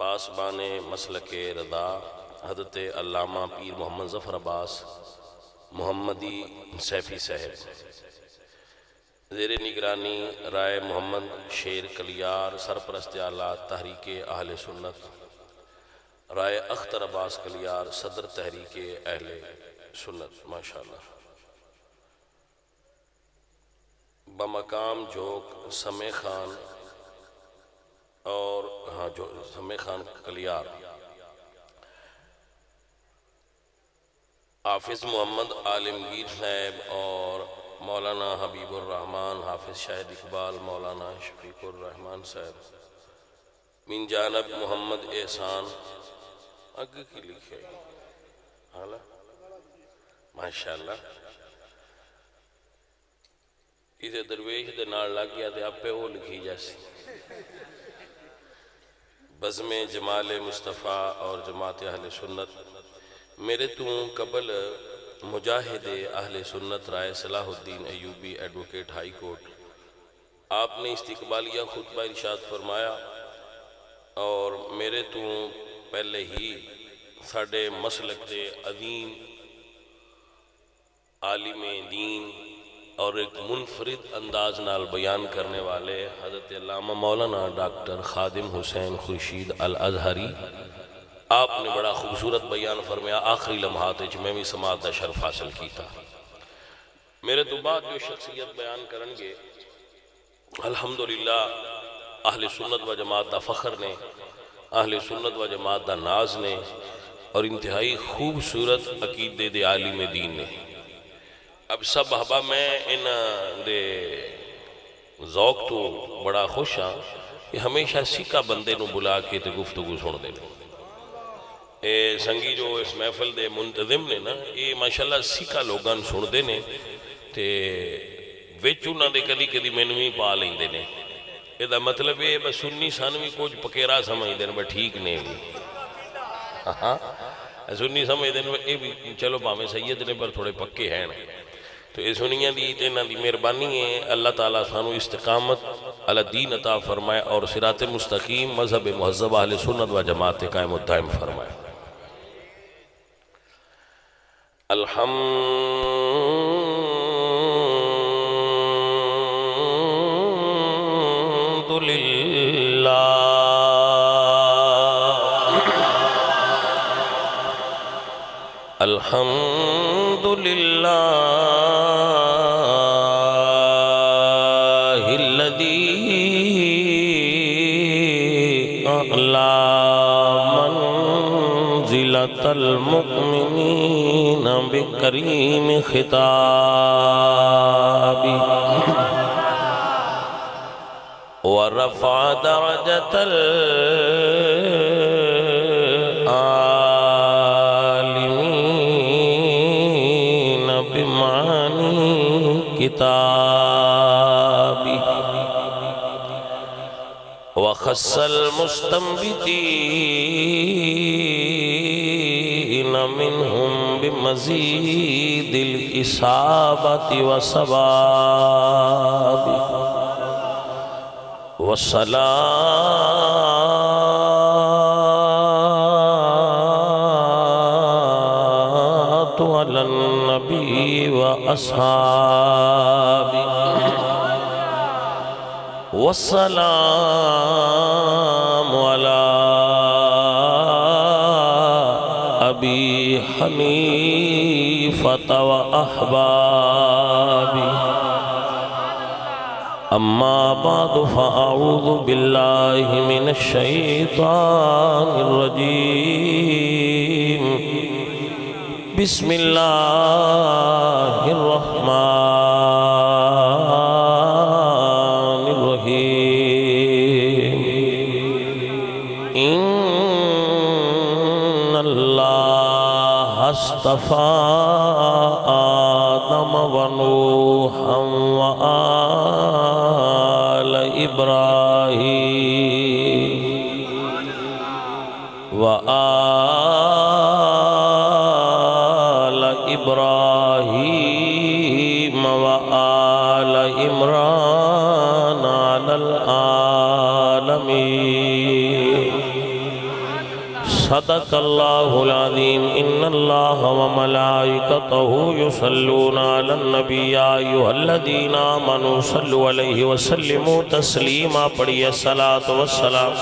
پاسبان مسلک رضا حضرت علامہ پیر محمد ظفر عباس محمدی سیفی صاحب، زیر نگرانی رائے محمد شیر کلیار سرپرست اعلیٰ تحریک اہل سنت، رائے اختر عباس کلیار صدر تحریک اہل سنت، ماشاءاللہ، بمقام جوک سمے خان اور سمے خان کلیار، حافظ محمد عالمگیر صاحب اور مولانا حبیب الرحمن، حافظ شاہد اقبال، مولانا شفیق الرحمن صاحب، من جانب محمد احسان اگے کی لکھے حالا ماشاءاللہ، اسے درویش دے نال لگ گیا تے آپ پہ وہ لکھی جیسی بزم جمال مصطفیٰ اور جماعت اہل سنت، میرے تو قبل مجاہد اہل سنت رائے صلاح الدین ایوبی ایڈوکیٹ ہائی کورٹ، آپ نے استقبالیہ خطبہ ارشاد فرمایا اور میرے تو پہلے ہی ساڑھے مسلک دے عظیم عالم دین اور ایک منفرد انداز نال بیان کرنے والے حضرت علامہ مولانا ڈاکٹر خادم حسین خورشید الازہری، آپ نے بڑا خوبصورت بیان فرمایا، آخری لمحات میں بھی سماعت دا شرف حاصل کیتا۔ میرے تو بعد جو شخصیت بیان کرن گے الحمدللہ اہل سنت و جماعت دا فخر نے، اہل سنت و جماعت دا ناز نے، اور انتہائی خوبصورت عقیدے دے عالم دین نے۔ اب سب حبا میں ان دے ذوق تو بڑا خوش ہاں کہ ہمیشہ سکہ بندے نو بلا کے تے گفتگو سن دے، اے سنگی جو اس محفل دے منتظم نے نا، یہ ماشاءاللہ سکہ لوگان سن دے نے تے ویچو نہ دے کدی کدی منوی پا لیں دے نے، یہ دا مطلب ہے بس سنی سانوی کچھ پکیرا سمجھ دے بس ٹھیک نہیں بھی سنی سمجھ دے چلو باہمیں سید نے پر تھوڑے پکے ہیں، تو یہ سنیاں دی تینہ دی مہربانی ہے، اللہ تعالیٰ سانو استقامت علی دین عطا فرمائے اور صراط مستقیم مذہب مہذب اہل سنت و جماعت قائم و دائم فرمائے۔ الحمدللہ الحمدللہ المؤمنین بکریم خطابی ورفع درجة العالمین بمعانی کتابی وخص المستنبتین منهم بمزید الإصابة والصواب والصلاة على النبي وأصحابه والسلام على أبي حنيفة وأحبابي أما بعد فأعوذ بالله من الشيطان الرجيم بسم الله الرحمن الرحيم إن الله اصطفى آدم ونوحا وآل إبراهيم وآل إبراهيم وآل عمران على العالمين صدق اللہ العظیم ان اللہ وملائکتہ یصلون علی النبی یا ایھا الذین آمنوا صلوا علیہ وسلموا تسلیما پڑھیے صلاۃ والسلام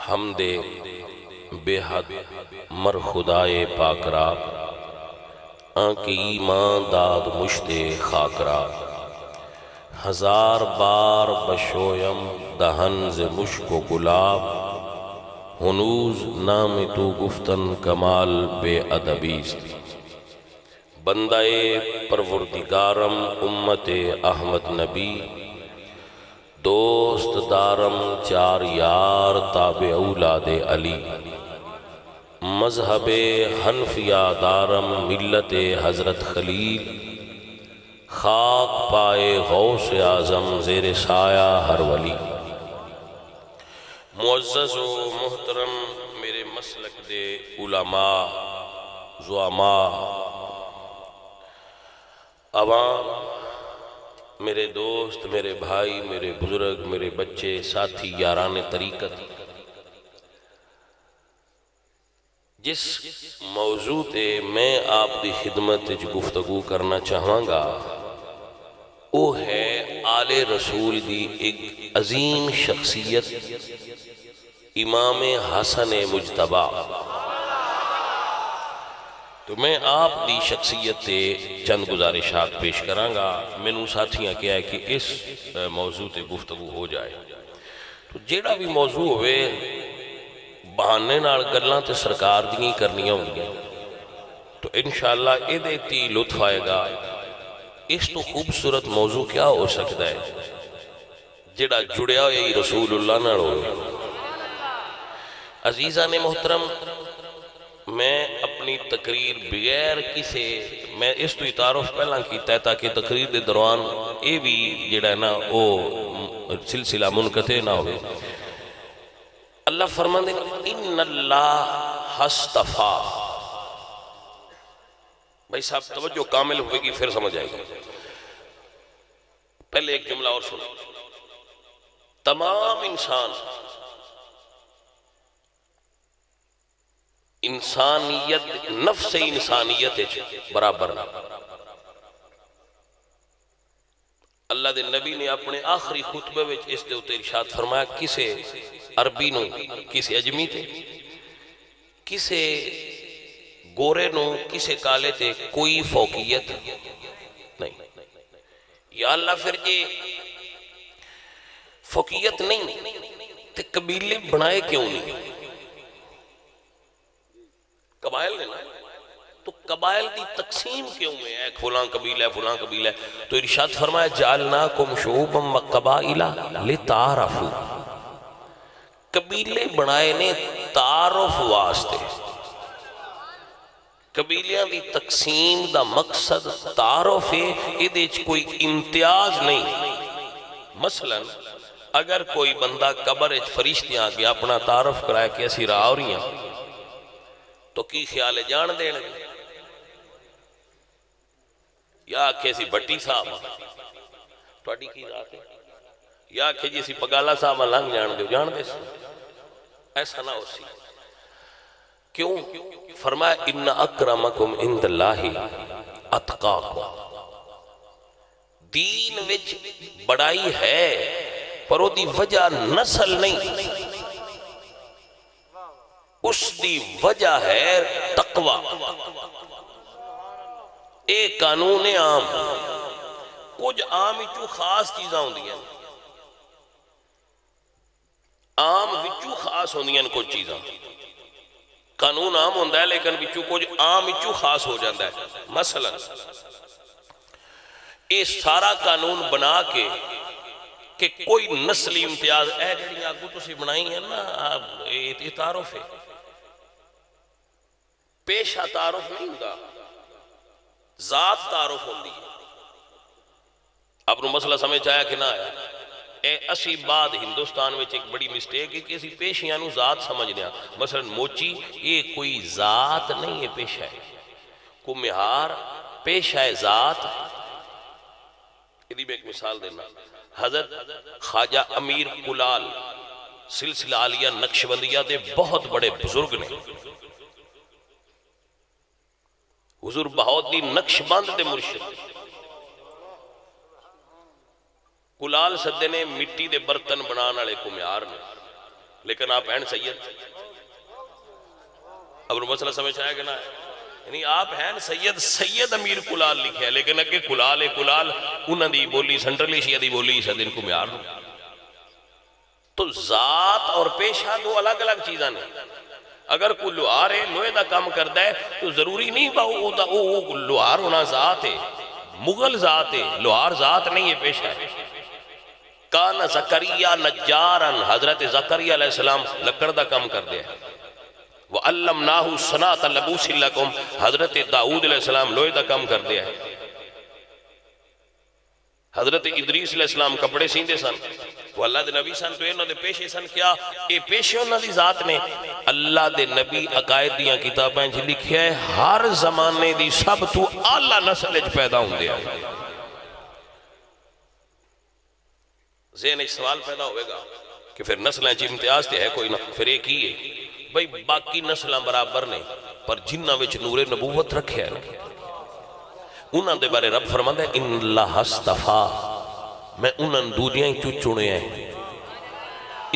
حمد بے حد مر خدائے پاک را آنکہ ایمان داد مشت خاک را ہزار بار بشویم دہن ز مشک و گلاب ہنوز نام تو گفتن کمال بے ادبیست بندہ پروردگارم امت احمد نبی دوست دارم چار یار تابع اولاد علی مذہب حنفیہ دارم ملت حضرت خلیل خاک پائے غوث اعظم زیر سایہ ہر ولی معزز و محترم میرے مسلک دے علماء زعماء عوام میرے دوست میرے بھائی میرے بزرگ میرے بچے ساتھی یاران طریقت جس موضوع تے میں آپ دی خدمت گفتگو کرنا چاہاں گا وہ ہے آل رسول دی ایک عظیم شخصیت امام حسن مجتبی تو میں آپ دی شخصیت تے چند گزارشات پیش کروں گا میں ساتھیاں کیا ہے کہ اس موضوع تے گفتگو ہو جائے تو جیڑا بھی موضوع ہوئے بہانے نال گلاں تے سرکار دی کرنیاں ہوں گی تو انشاءاللہ اے دیتی لطف آئے گا اس تو خوبصورت موضوع کیا ہو سکتا ہے جیڑا جڑیا ہوئی رسول اللہ نال ہوئے عزیزان محترم میں اپنی تقریر بغیر کسے میں اس تو تعارف پہلا کیتا ہے تاکہ تقریر دے دوران اے بھی جڑا ہے نا او سلسلہ منقطع نہ ہوئے اللہ فرماندے ان اللہ اصطفیٰ بھائی صاحب توجہ کامل ہوئے گی پھر سمجھ آئے گی پہلے ایک جملہ اور سنو تمام انسانیت نفس انسانیت برابر اللہ دے نبی نے اپنے آخری خطبے وچ اس دے اوتے ارشاد فرمایا کسے عربی نو کسے اجمی تے کسے گورے نو کسے کالے تے کوئی فوقیت نہیں یا اللہ پھر یہ فوقیت نہیں تے قبیلے بنائے کیوں نہیں قبائل نے نا تو قبائل کی تقسیم کیوں میں ہے فلاں قبیلہ ہے فلاں قبیلہ ہے تو ارشاد فرمایا جعلناکم شعوبا و قبائل لتعارفوا قبیلے بنائے نے تعارف واسطے قبیلیاں دی تقسیم دا مقصد تعارف ہے یہ کوئی امتیاز نہیں مثلا اگر کوئی بندہ قبر فرشتیاں گیا اپنا تعارف کرائے کہ اسی راہ ہو رہی ہیں تو کی خیال ہے جان دینے یا کیسی بٹی صاحب تو اڈی کی ذات ہے یا کہ جیسی پگالا صاحب لنگ جان دے ایسا نہ ہو سی کیوں فرمایا ان اکرمکم عند اللہ اتقاکم دین وچ بڑائی ہے پر وہ دی وجہ نسل نہیں اس دی وجہ ہے تقوی ایک قانون عام کچھ عام وچوں خاص چیزاں ہوندیاں عام وچوں خاص ہوندیاں کچھ چیزاں قانون عام ہوندا ہے لیکن وچوں کچھ عام وچوں خاص ہو جاندا ہے مثلا یہ سارا قانون بنا کے کہ کوئی نسلی امتیاز اے جڑی آگو تسی بنائی ہیں نا یہ تعارف ہے پیشہ تعارف نہیں ہوتا ذات تعارف ہوندی ہے آپ نے مسئلہ سمجھ آیا کہ نہ آیا اسی بعد ہندوستان میں ایک بڑی مسٹیک ہے کہ اسی پیشیاں نو ذات سمجھنے ہیں. مثلا موچی یہ کوئی ذات نہیں ہے، پیشہ ہے. کمہار پیشہ ہے ذات. ادھی میں ایک مثال دینا. حضرت خواجہ امیر کلال سلسلہ عالیہ نقشبندیہ دے بہت بڑے بزرگ نے. حضور بہاؤالدین نقشبند دے مرشد. کلال سدے نے مٹی دے برتن بنانے والے کمیار نے، لیکن آپ ہیں سید. اب مسئلہ سمجھ آیا کہ نہ ہے؟ یعنی آپ ہیں سید، سید امیر کلال لکھے ہے، لیکن اگے کلال کلال انہوں دی بولی سنٹرل ایشیا دی بولی سدین کمیار. تو ذات اور پیشہ دو الگ الگ چیزاں نے. اگر کوئی لوہار ہے، لوہے دا کام کرتا ہے، تو ضروری نہیں وہ لوہار ہونا ذات ہے. مغل ذات ہے، لوہار ذات نہیں ہے، پیشہ ہے. کان زکریہ نجارن، حضرت زکریہ علیہ السلام لکڑ دا کام کر دیا. وَعَلَّمْنَاهُ صَنَاعَةَ لَبُوسٍ لَكُمْ، حضرت داؤد علیہ السلام لوہے دا کام کر دیا ہے. حضرت ادریس علیہ السلام کپڑے سیندے سن، وہ اللہ دے نبی سن، تو انہوں نے پیشے سن. کیا یہ پیشے انہوں دی ذات نے؟ اللہ دے نبی عقائد دیاں کتابیں جی لکھیا ہے ہر زمانے دی سب تو اعلیٰ نسل پیدا ہوں دیا. ذہن ایک سوال پیدا ہوئے گا کہ پھر نسلیں چی امتیاز تے ہے کوئی نہ، پھر ایک ہی ہے بھئی. باقی نسلیں برابر نہیں، پر جنہ وچ نور نبوت رکھے ہے نا، انہاں دے بارے رب فرماندہ ہے ان اللہ استفا، میں انہاں دوریاں ہی چنے ہیں.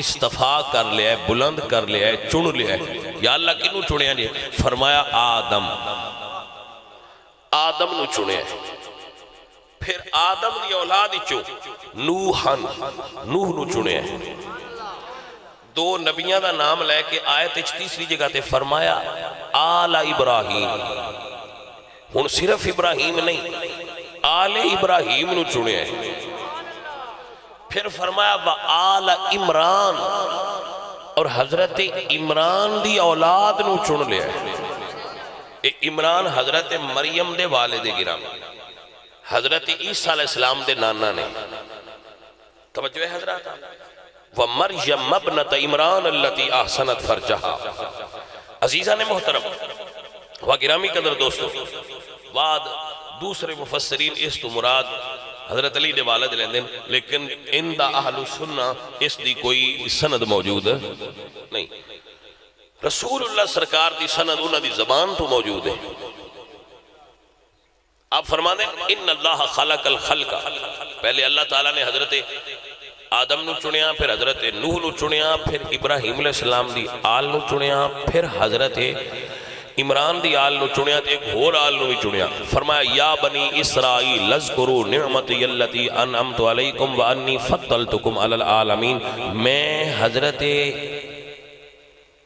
استفا کر لیا ہے، بلند کر لیا ہے، چن لیا ہے. یا اللہ کنو چنے ہیں جی؟ فرمایا آدم، آدم نو چنے ہیں. پھر آدم دی اولاد چو نوحن، نوح نو چنے ہیں. دو نبیاں دا نام لے کے آیت تیسری جگہ تے فرمایا آل ابراہیم. ہن صرف ابراہیم نہیں، آل ابراہیم نو چنے ہیں. پھر فرمایا وآل عمران، اور حضرت عمران دی اولاد نو چن لیا ہے. عمران حضرت مریم دے والد گرامی، حضرت عیسیٰ علیہ السلام دے نانا نے. توجہ ہے حضرات. وَمَرْيَمَ ابْنَتَ عِمْرَانَ الَّتِي أَحْسَنَتْ فَرْجَهَا. عزیزان محترم و گرامی قدر دوستو، بعد دوسرے مفسرین اس تو مراد حضرت علی دے والد لیندیں، لیکن ان دا اہل سنہ اس دی کوئی سند موجود نہیں. رسول اللہ سرکار دی سند انہاں دی زبان تو موجود ہے. آپ فرما دیں ان اللہ خلق الخلق، پہلے اللہ تعالیٰ نے حضرت آدم نو چنیا، پھر حضرت نوح نو چنیا، پھر ابراہیم علیہ السلام دی آل نو چنیا، پھر حضرت عمران دی آل نو چنیا، ایک اور آل نو بھی چنیا. فرمایا یا بنی اسرائیل اذکروا نعمتی اللتی انعمت علیکم وانی فضلتکم علی العالمین. میں حضرت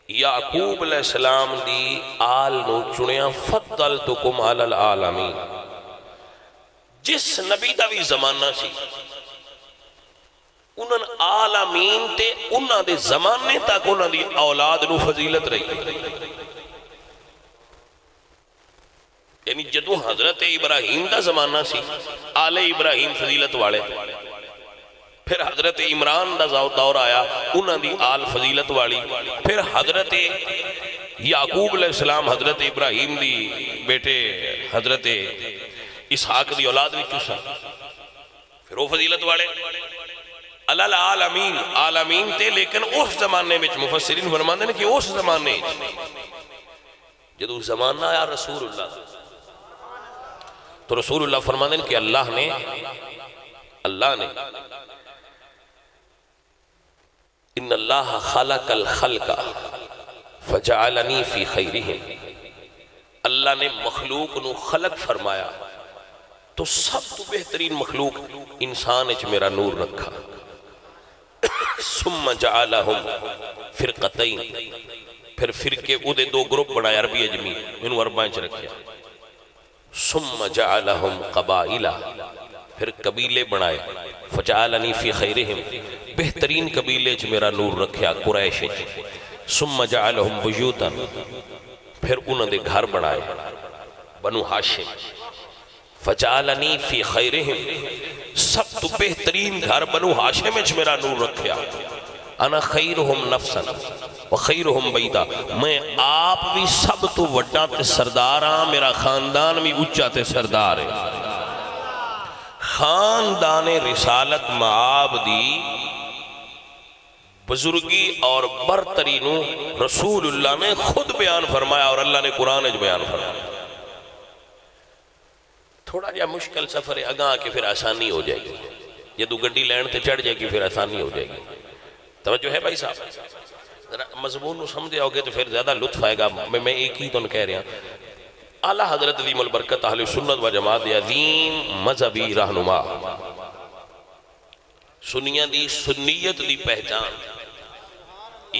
یعقوب علیہ السلام دی آل نو چنیا، فضلتکم علی العالمین. جس نبی دا بھی زمانہ سی انہاں عالمین تے انہاں دے زمانے تک انہاں دی اولاد نو فضیلت رہی. یعنی جدو حضرت ابراہیم دا زمانہ سی آل ابراہیم فضیلت والے، پھر حضرت عمران دا دور آیا انہاں دی آل فضیلت والی، پھر حضرت یعقوب علیہ السلام حضرت ابراہیم دی بیٹے حضرت اسحاق دی اولاد بھی چوسا، پھر وہ فضیلت والے العالمین. عالمین تے لیکن اس زمانے میں مفسرین فرماندے نے کہ اس زمانے جدو زمانہ آیا رسول اللہ، تو رسول اللہ فرماندے کہ اللہ نے ان اللہ خلق الخلق فجعلنی فی خیرہم. اللہ نے مخلوق نو خلق فرمایا تو سب تو بہترین مخلوق انسان اچ میرا نور رکھا. ثم جعلہم فرقتین، پھر فرقے او دے دو گروپ بنایا عربی اجمی انہوں اربائیں چ رکھیا. ثم جعلہم قبائلہ، پھر قبیلے بنائے. فجعلنی فی خیرہم، بہترین قبیلے چ میرا نور رکھیا قریش. ثم جعلہم بیوتاً، پھر انہوں نے گھر بنائے بنو ہاشم. فجعلنی فی خیرہم، سب تو بہترین گھر بنو ہاشم وچ میرا نور رکھیا، انا خیرہم نفسا وخیرہم بیتا، میں آپ بھی سب تو وڈا تے سردار ہاں، میرا خاندان بھی اچھا تے سردار ہے۔ خاندان رسالت معاب دی بزرگی اور برترینو رسول اللہ نے خود بیان فرمایا اور اللہ نے قرآن اج بیان فرمایا۔ تھوڑا جا مشکل سفر ہے، اگاں کے پھر آسانی ہو جائے گی، جدو گڈی لین تے چڑھ جائے گی پھر آسانی ہو جائے گی۔ توجہ ہے بھائی صاحب؟ ذرا مضمون نو سمجھے ہوگے تو پھر زیادہ لطف آئے گا۔ میں ایک ہی تو کہہ رہا ہوں، اعلیٰ حضرت عظیم البرکت اہل سنت و جماعت عظیم مذہبی رہنما، سنیاں دی سنیت دی پہچان،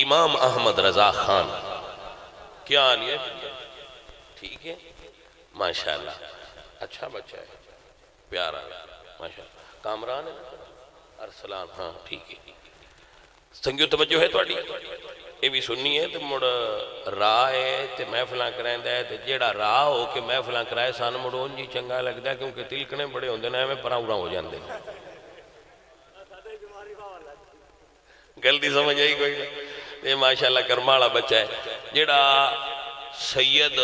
امام احمد رضا خان، کیا حال ہے؟ ٹھیک ہے ماشاءاللہ، اچھا بچہ ہے، پیارا، ماشاءاللہ، کامران ہے ارسلان، ہاں ٹھیک ہے۔ سنگیو توجہ ہے توڑی، یہ بھی سننی ہے تو مڑ راہ ہے تو محفلاں کرائیں ہے، تو جیڑا راہ ہو کہ محفلاں کرائے سان مڑوں جی چنگا لگتا ہے، کیونکہ تلکنے بڑے ہوندے نا، ہمیں پراؤڑا ہو جاندے۔ گلتی سمجھ آئی کوئی نہیں؟ یہ ماشاءاللہ کرمالا بچہ ہے، جیڑا سید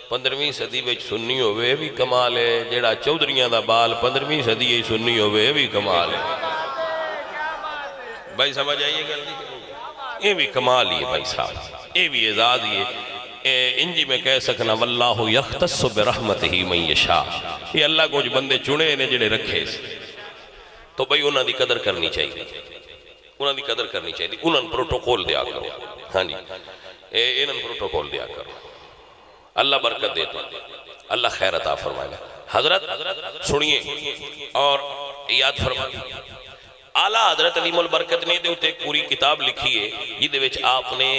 15ویں صدی وچ سنی ہوئے بھی کمال ہے، جیڑا چودھریاں دا بال 15ویں صدی سنی ہوئے بھی کمال ہے۔ بھائی سمجھ آئیے گلتی، یہ بھی کمال ہی ہے بھائی صاحب، یہ بھی اعزاز ہی ہے۔ انجی میں کہہ سکنا واللہ یختص برحمتہ من یشاء، یہ اللہ کو جو بندے چنے نے جڑے رکھے، تو بھائی انہاں دی قدر کرنی چاہیے، انہاں دی قدر کرنی چاہیے، انہاں پروٹوکول دیا کرو، ہاں جی انہاں پروٹوکول دیا کرو، اللہ برکت دیتا، اللہ خیر عطا فرمائے گا۔ حضرت سنیے اور یاد فرمائے، اعلیٰ حضرت عظیم البرکت نے دیوتے ایک پوری کتاب لکھی ہے، یہ وچ آپ نے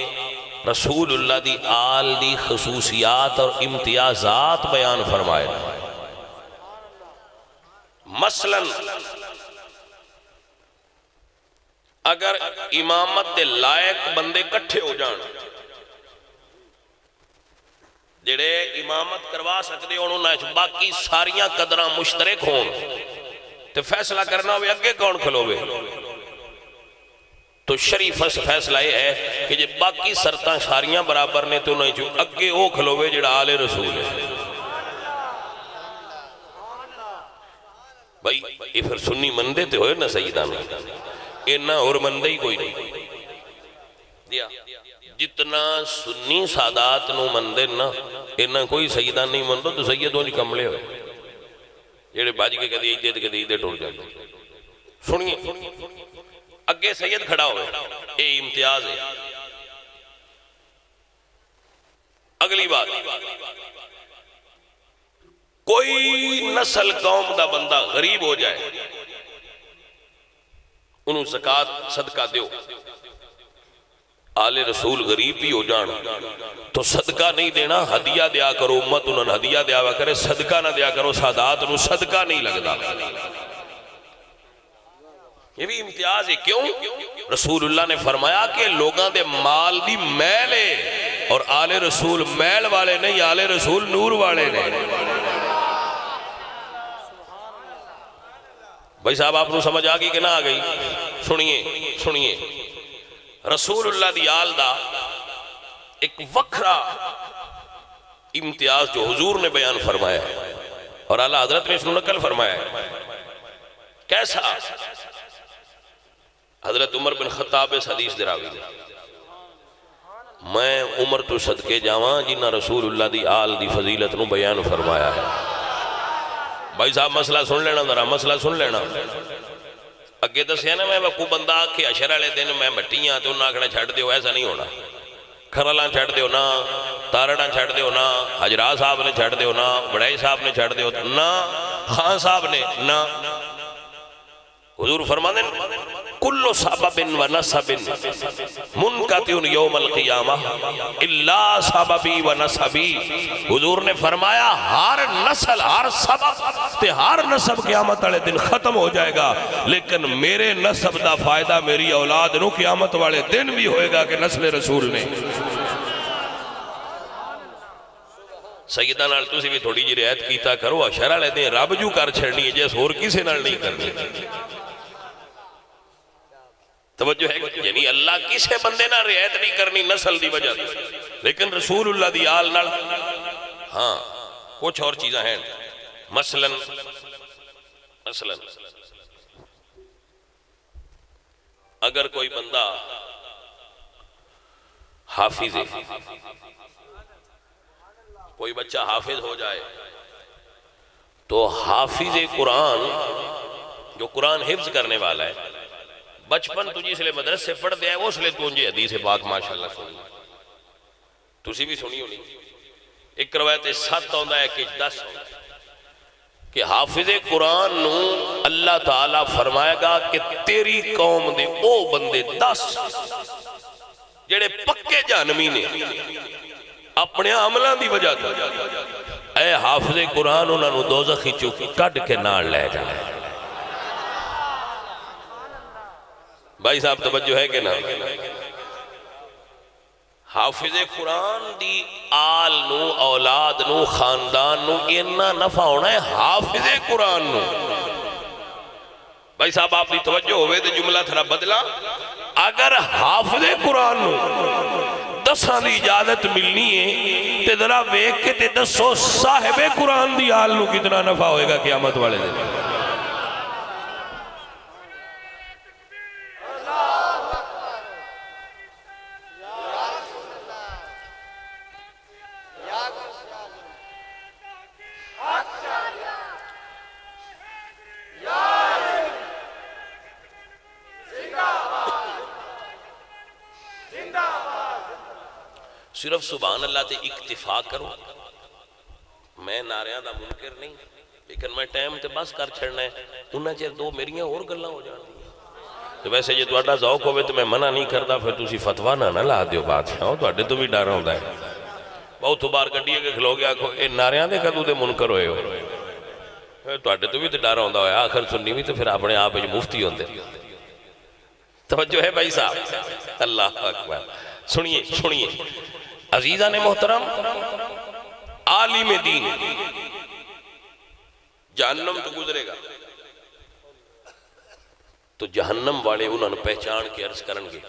رسول اللہ دی آل دی خصوصیات اور امتیازات بیان فرمائے۔ مثلا اگر امامت دے لائق بندے کٹھے ہو جان، جڑے امامت کروا سکتے انہوں نے باقی ساریاں قدرہ مشترک ہوں، تو فیصلہ کرنا ہوئے اگے کون کھلوے؟ تو شریف فیصلہ یہ ہے کہ جب باقی سرطان ساریاں برابر نے تو انہیں جو اگے وہ کھلوے جڑا آل رسول ہے۔ بھائی یہ پھر سنی مندے تے ہوئے نا سیدان، اینا اور مندے ہی کوئی نہیں دیا، جتنا سنی سادات نو مندے نا اینا کوئی سیدان نہیں مندو، تو سیدوں نہیں کملے ہوئے جیڑے باج کے کدی ایدے کدی ایدے ٹوڑ جائے۔ سنیے اگے سید کھڑا ہوئے، اے امتیاز ہے۔ اگلی بات، کوئی نسل قوم دا بندہ غریب ہو جائے، انہوں زکاة صدقہ دیو، آل رسول غریب بھی ہو جانا تو صدقہ نہیں دینا، ہدیہ دیا کرو، امت انہوں ہدیہ دیا کرے، صدقہ نہ دیا کرو، سادات انہوں صدقہ نہیں لگتا۔ یہ بھی امتیاز ہے، کیوں؟ رسول اللہ نے فرمایا کہ لوگاں دے مال دی میل ہے، اور آل رسول میل والے نہیں، آل رسول نور والے نہیں۔ بھائی صاحب آپ نے سمجھ آگئی کہ نہ آگئی؟ سنیے رسول اللہ دی آل دا ایک وکھرا امتیاز جو حضور نے بیان فرمایا ہے اور اعلیٰ حضرت نے اس نے نقل فرمایا ہے۔ کیسا؟ حضرت عمر بن خطاب اس حدیث دراوی نے، میں عمر تو صدقے جاواں جنہ رسول اللہ دی آل دی فضیلت نو بیان فرمایا ہے۔ بھائی صاحب مسئلہ سن لینا، ذرا مسئلہ سن لینا۔ اگے دسیا نا میں وقو بندہ کہ عشر والے دن میں مٹیاں تو نہ کھڑا چھڑ دیو، ایسا نہیں ہونا۔ کھرلاں چھڑ دیو نا، تارڑاں چھڑ دیو نا، حجرا صاحب نے چھڑ دیو نا، بڑائی صاحب نے چھڑ دیو نا، خان صاحب نے نا۔ حضور فرمانے کل سبب و نسب منقطع یوم القیامہ الا سببی و نسبی۔ حضور نے فرمایا ہر نسل، ہر سبب تے ہر نسب قیامت والے دن ختم ہو جائے گا، لیکن میرے نسب دا فائدہ میری اولاد نو قیامت والے دن بھی ہوئے گا کہ نسل رسول نے۔ سیدہ نال تسی بھی تھوڑی جی رعایت کیتا کرو، اشارہ لے دیں رب جو کر چھڑنی ہے جیس اور کسے نال نہیں کرنی. توجہ ہے، یعنی اللہ کسے بندے نہ رعایت نہیں کرنی نسل دی وجہ، لیکن رسول اللہ دی آل نال ہاں کچھ اور چیزیں ہیں. مثلا اگر کوئی بندہ حافظ ہے، کوئی بچہ حافظ ہو جائے تو حافظ قرآن جو قرآن حفظ کرنے والا ہے، بچپن تجھے اس لئے مدرسے پڑھ دیا ہے، اس لئے تجھے حدیث پاک ماشاءاللہ سنی، تسی بھی سنی ہونی. ایک روایت 7 ہوندہ ہے کہ 10 ہوندہ ہے کہ حافظ قرآن نو اللہ تعالیٰ فرمائے گا کہ تیری قوم دے او بندے 10 جڑے پکے جہنمی نے اپنے عملان دی وجہ تو اے حافظ قرآن انہوں نے دوزخی چوکی کٹ کے نار لے جائے. بھائی صاحب توجہ ہے کہ نا؟ حافظ قرآن دی آل نو اولاد نو خاندان نو اینا نفع ہونا ہے حافظ قرآن نو. بھائی صاحب آپ دی توجہ ہوئے دے جملہ تھرا بدلا، اگر حافظ قرآن نو 10 دی اجازت ملنی ہے تے ذرا ویک کے تے 10 صاحب قرآن دی آل نو کتنا نفع ہوئے گا قیامت والے دن. صرف سبحان اللہ تے اکتفا کرو. میں ناریاں دا منکر نہیں، لیکن میں ٹائم تے بس کر چھڑنا ہے انہاں چیر 2 میریاں اور گلاں ہو جاتی ہیں. تو ویسے جے تہاڈا ذوق ہوئے تو میں منع نہیں کرتا، پھر تسی فتویٰ نہ لا دیو بادشاہ تہاڈے تو بھی ڈر ہوندا ہے. بہت بار گڈی کے کھلو گیا آکھو اے ناریاں دے کدوں دے منکر ہوئے ہو، تہاڈے تو بھی تے ڈر ہوندا ہویا، آخر سنی بھی تو پھر اپنے آپ وچ مفتی ہوندے. توجہ ہے بھائی صاحب؟ اللہ اکبر. سنیے عزیزان محترم، عالم دین جہنم تو گزرے گا تو جہنم والے انہوں نے پہچان کے عرض کرن گے.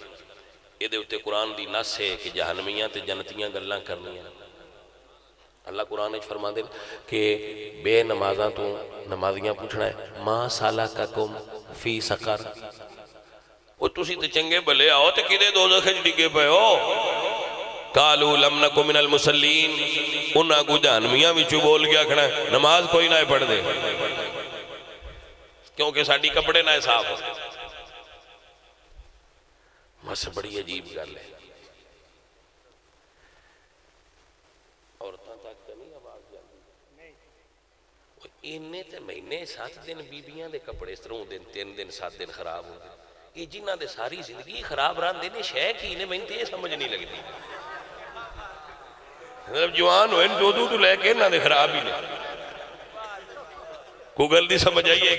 یہ دے اتے قرآن دی نس ہے کہ جہنمیاں تے جنتیاں گلاں کرنی ہیں. اللہ قرآن فرما دے کہ بے نمازاں تو نمازیاں پوچھنا ہے ما سالککم فی سقر. وہ تسی تے چنگے بلے آؤ تے کدے دوزخ وچ ڈگے پئے ہو؟ قالوا لم نکن من المصلین. انہاں کو جہنمیاں وچوں بول گیا کھڑا ہے نماز کوئی نہ پڑھ دے کیونکہ ساڈی کپڑے نہ صاف ہو. بس بڑی عجیب گل ہے. عورتاں تک تے نہیں آواز جاندی. اینے تے مہینے 7 دن بیبیاں دے کپڑے 3 دن 7 دن خراب ہو گئے. یہ جنہ دے ساری زندگی خراب رہن دینے شے کی نے میں تے یہ سمجھ نہیں لگتی. جوان ہوئے دو تو لے کے نہ دے خراب ہی نہیں. گوگل دی سمجھ آئیے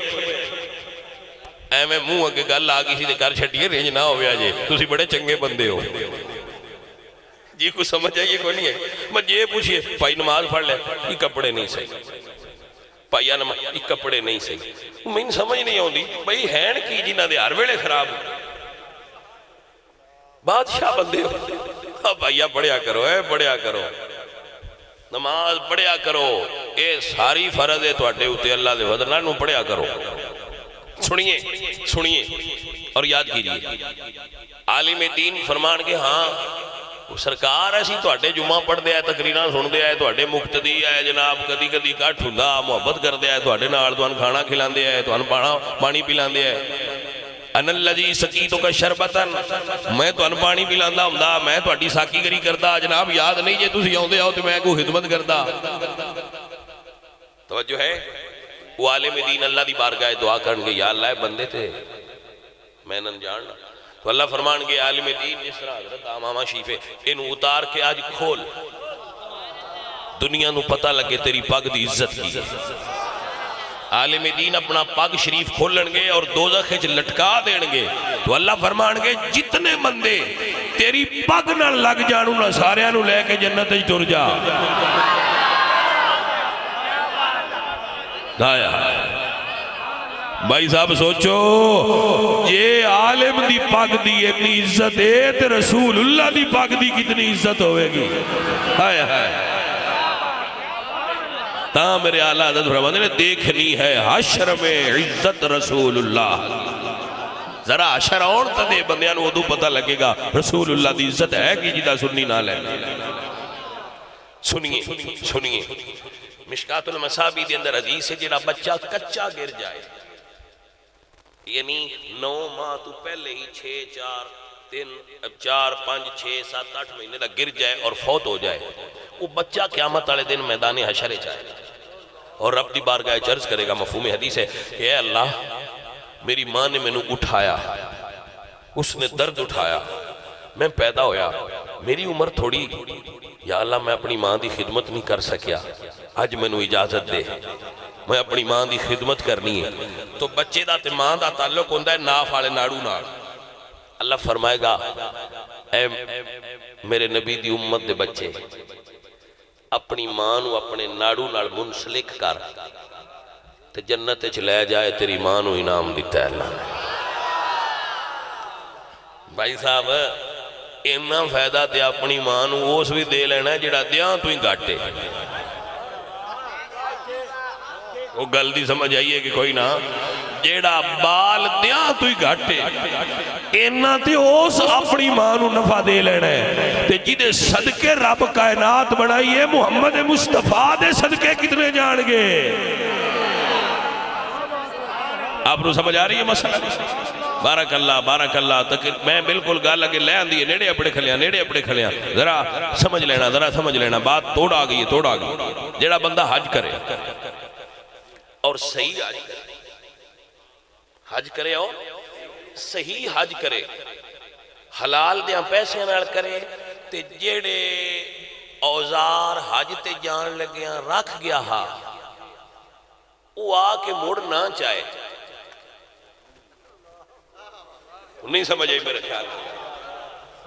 اے میں منہ اگے گل آگی سی دے کر چھٹیے رینج نہ ہویا جے تسی بڑے چنگے بندے ہو جی. کچھ سمجھ آئیے کوئی نہیں ہے. میں یہ پوچھئے بھائی نماز پڑھ لے یہ کپڑے نہیں صحیح، پائیا نماز یہ کپڑے نہیں صحیح. میں سمجھ نہیں ہوندی بھئی ہین کی جنہ دے ہر ویلے خراب بادشاہ بندے ہو. بھائیا پڑھیا کرو پڑھیا کرو نماز پڑھیا کرو. اے ساری فرض ہے تواڈے اوتے اللہ دے فضل نال پڑھیا کرو. سنیے اور یاد کیجئے. عالم دین فرمان کے ہاں سرکار ایسی تواڈے جمعہ پڑھ دیا ہے تقریراں سن دیا ہے تواڈے مقتدی ہے جناب کدی کدی کٹ ہوندا محبت کر دیا ہے تواڈے نال تانوں کھانا کھلاندے ہے تانوں پانی پلاندے ہے. ان الذی سقیتک شربتن میں تانوں پانی پلاندا ہوندا میں تہاڈی ساکی گری کردا جناب یاد نہیں جے تسی آوندے آؤ تے میں کوئی خدمت کردا. توجہ ہے. وہ عالم دین اللہ دی بارگاہ دعا کرن گے یا اللہ بندے تے میں نن جاننا تو اللہ فرمان گے عالم دین جس طرح حضرت امامہ شیفے انہوں اتار کے آج کھول دنیا نو پتہ لگے تیری پاک دی عزت کی. عالم دین اپنا پاک شریف کھولن گے اور دوزخ وچ لٹکا دین گے تو اللہ فرمان گے جتنے بندے تیری پاک نال لگ جانو نہ ساریاں نو لے کے جنت وچ ٹر جا. دایا بھائی صاحب سوچو یہ عالم دی پاک دی اتنی عزت ہے تے رسول اللہ دی پاک دی کتنی عزت ہوئے گی. ہائے ہائے تاں میرے اعلیٰ حضرت فرماتے نے دیکھنی ہے حشر میں عزت رسول اللہ. ذرا حشر آن تا دے بندیاں ودو پتہ لگے گا رسول اللہ دی عزت ہے کہ جدہ سننی نہ لے. سنیے مشکات المصابی دے اندر حدیث ہے جڑا بچہ کچا گر جائے یعنی 9 ماہ تو پہلے ہی 6 4 5 6 7 8 مہینے تک گر جائے اور فوت ہو جائے وہ بچہ قیامت والے دن میدان حشر جائے اور رب دی بارگاہ عرض کرے گا. مفہوم حدیث ہے کہ اے اللہ میری ماں نے مینوں اٹھایا اس نے درد اٹھایا میں پیدا ہویا میری عمر تھوڑی یا اللہ میں اپنی ماں دی خدمت نہیں کر سکیا آج مینوں اجازت دے میں اپنی ماں دی خدمت کرنی ہے. تو بچے دا تے ماں دا تعلق ہوندہ ہے ناف والے ناڑو نال. اللہ فرمائے گا اے میرے نبی دی امت دے بچے اپنی ماں نو اپنے ناڑو نال منسلک کر تے جنت وچ لے جائے تیری ماں نو انعام دیتا ہے اللہ نے. بھائی صاحب اینا فائدہ تے اپنی ماں نو اس بھی دے لینا ہے جڑا دیاں تو ہی گاٹے. وہ گل دی سمجھ آئیے کہ کوئی نہ جیڑا بال دیاں تو ہی گھاٹے اینا تے اوس اپنی ماں نو نفع دے لینا ہے تے جیدے صدقے رب کائنات بنائیے محمد مصطفیٰ دے صدقے کتنے جان گے. آپ نو سمجھ آ رہی ہے مسئلہ؟ بارک اللہ تک میں بالکل گال لگے لے آن دیئے نیڑے اپنے کھلیاں ذرا سمجھ لینا بات توڑ آ گئی جیڑا بندہ حج کرے اور صحیح حج کرے اور صحیح حج کرے حلال دیاں پیسے نال کرے تے جیڑے اوزار حج تے جان لگیاں رکھ گیا ہا وہ آ کے مڑ نہ چاہے. نہیں سمجھ آئی میرے خیال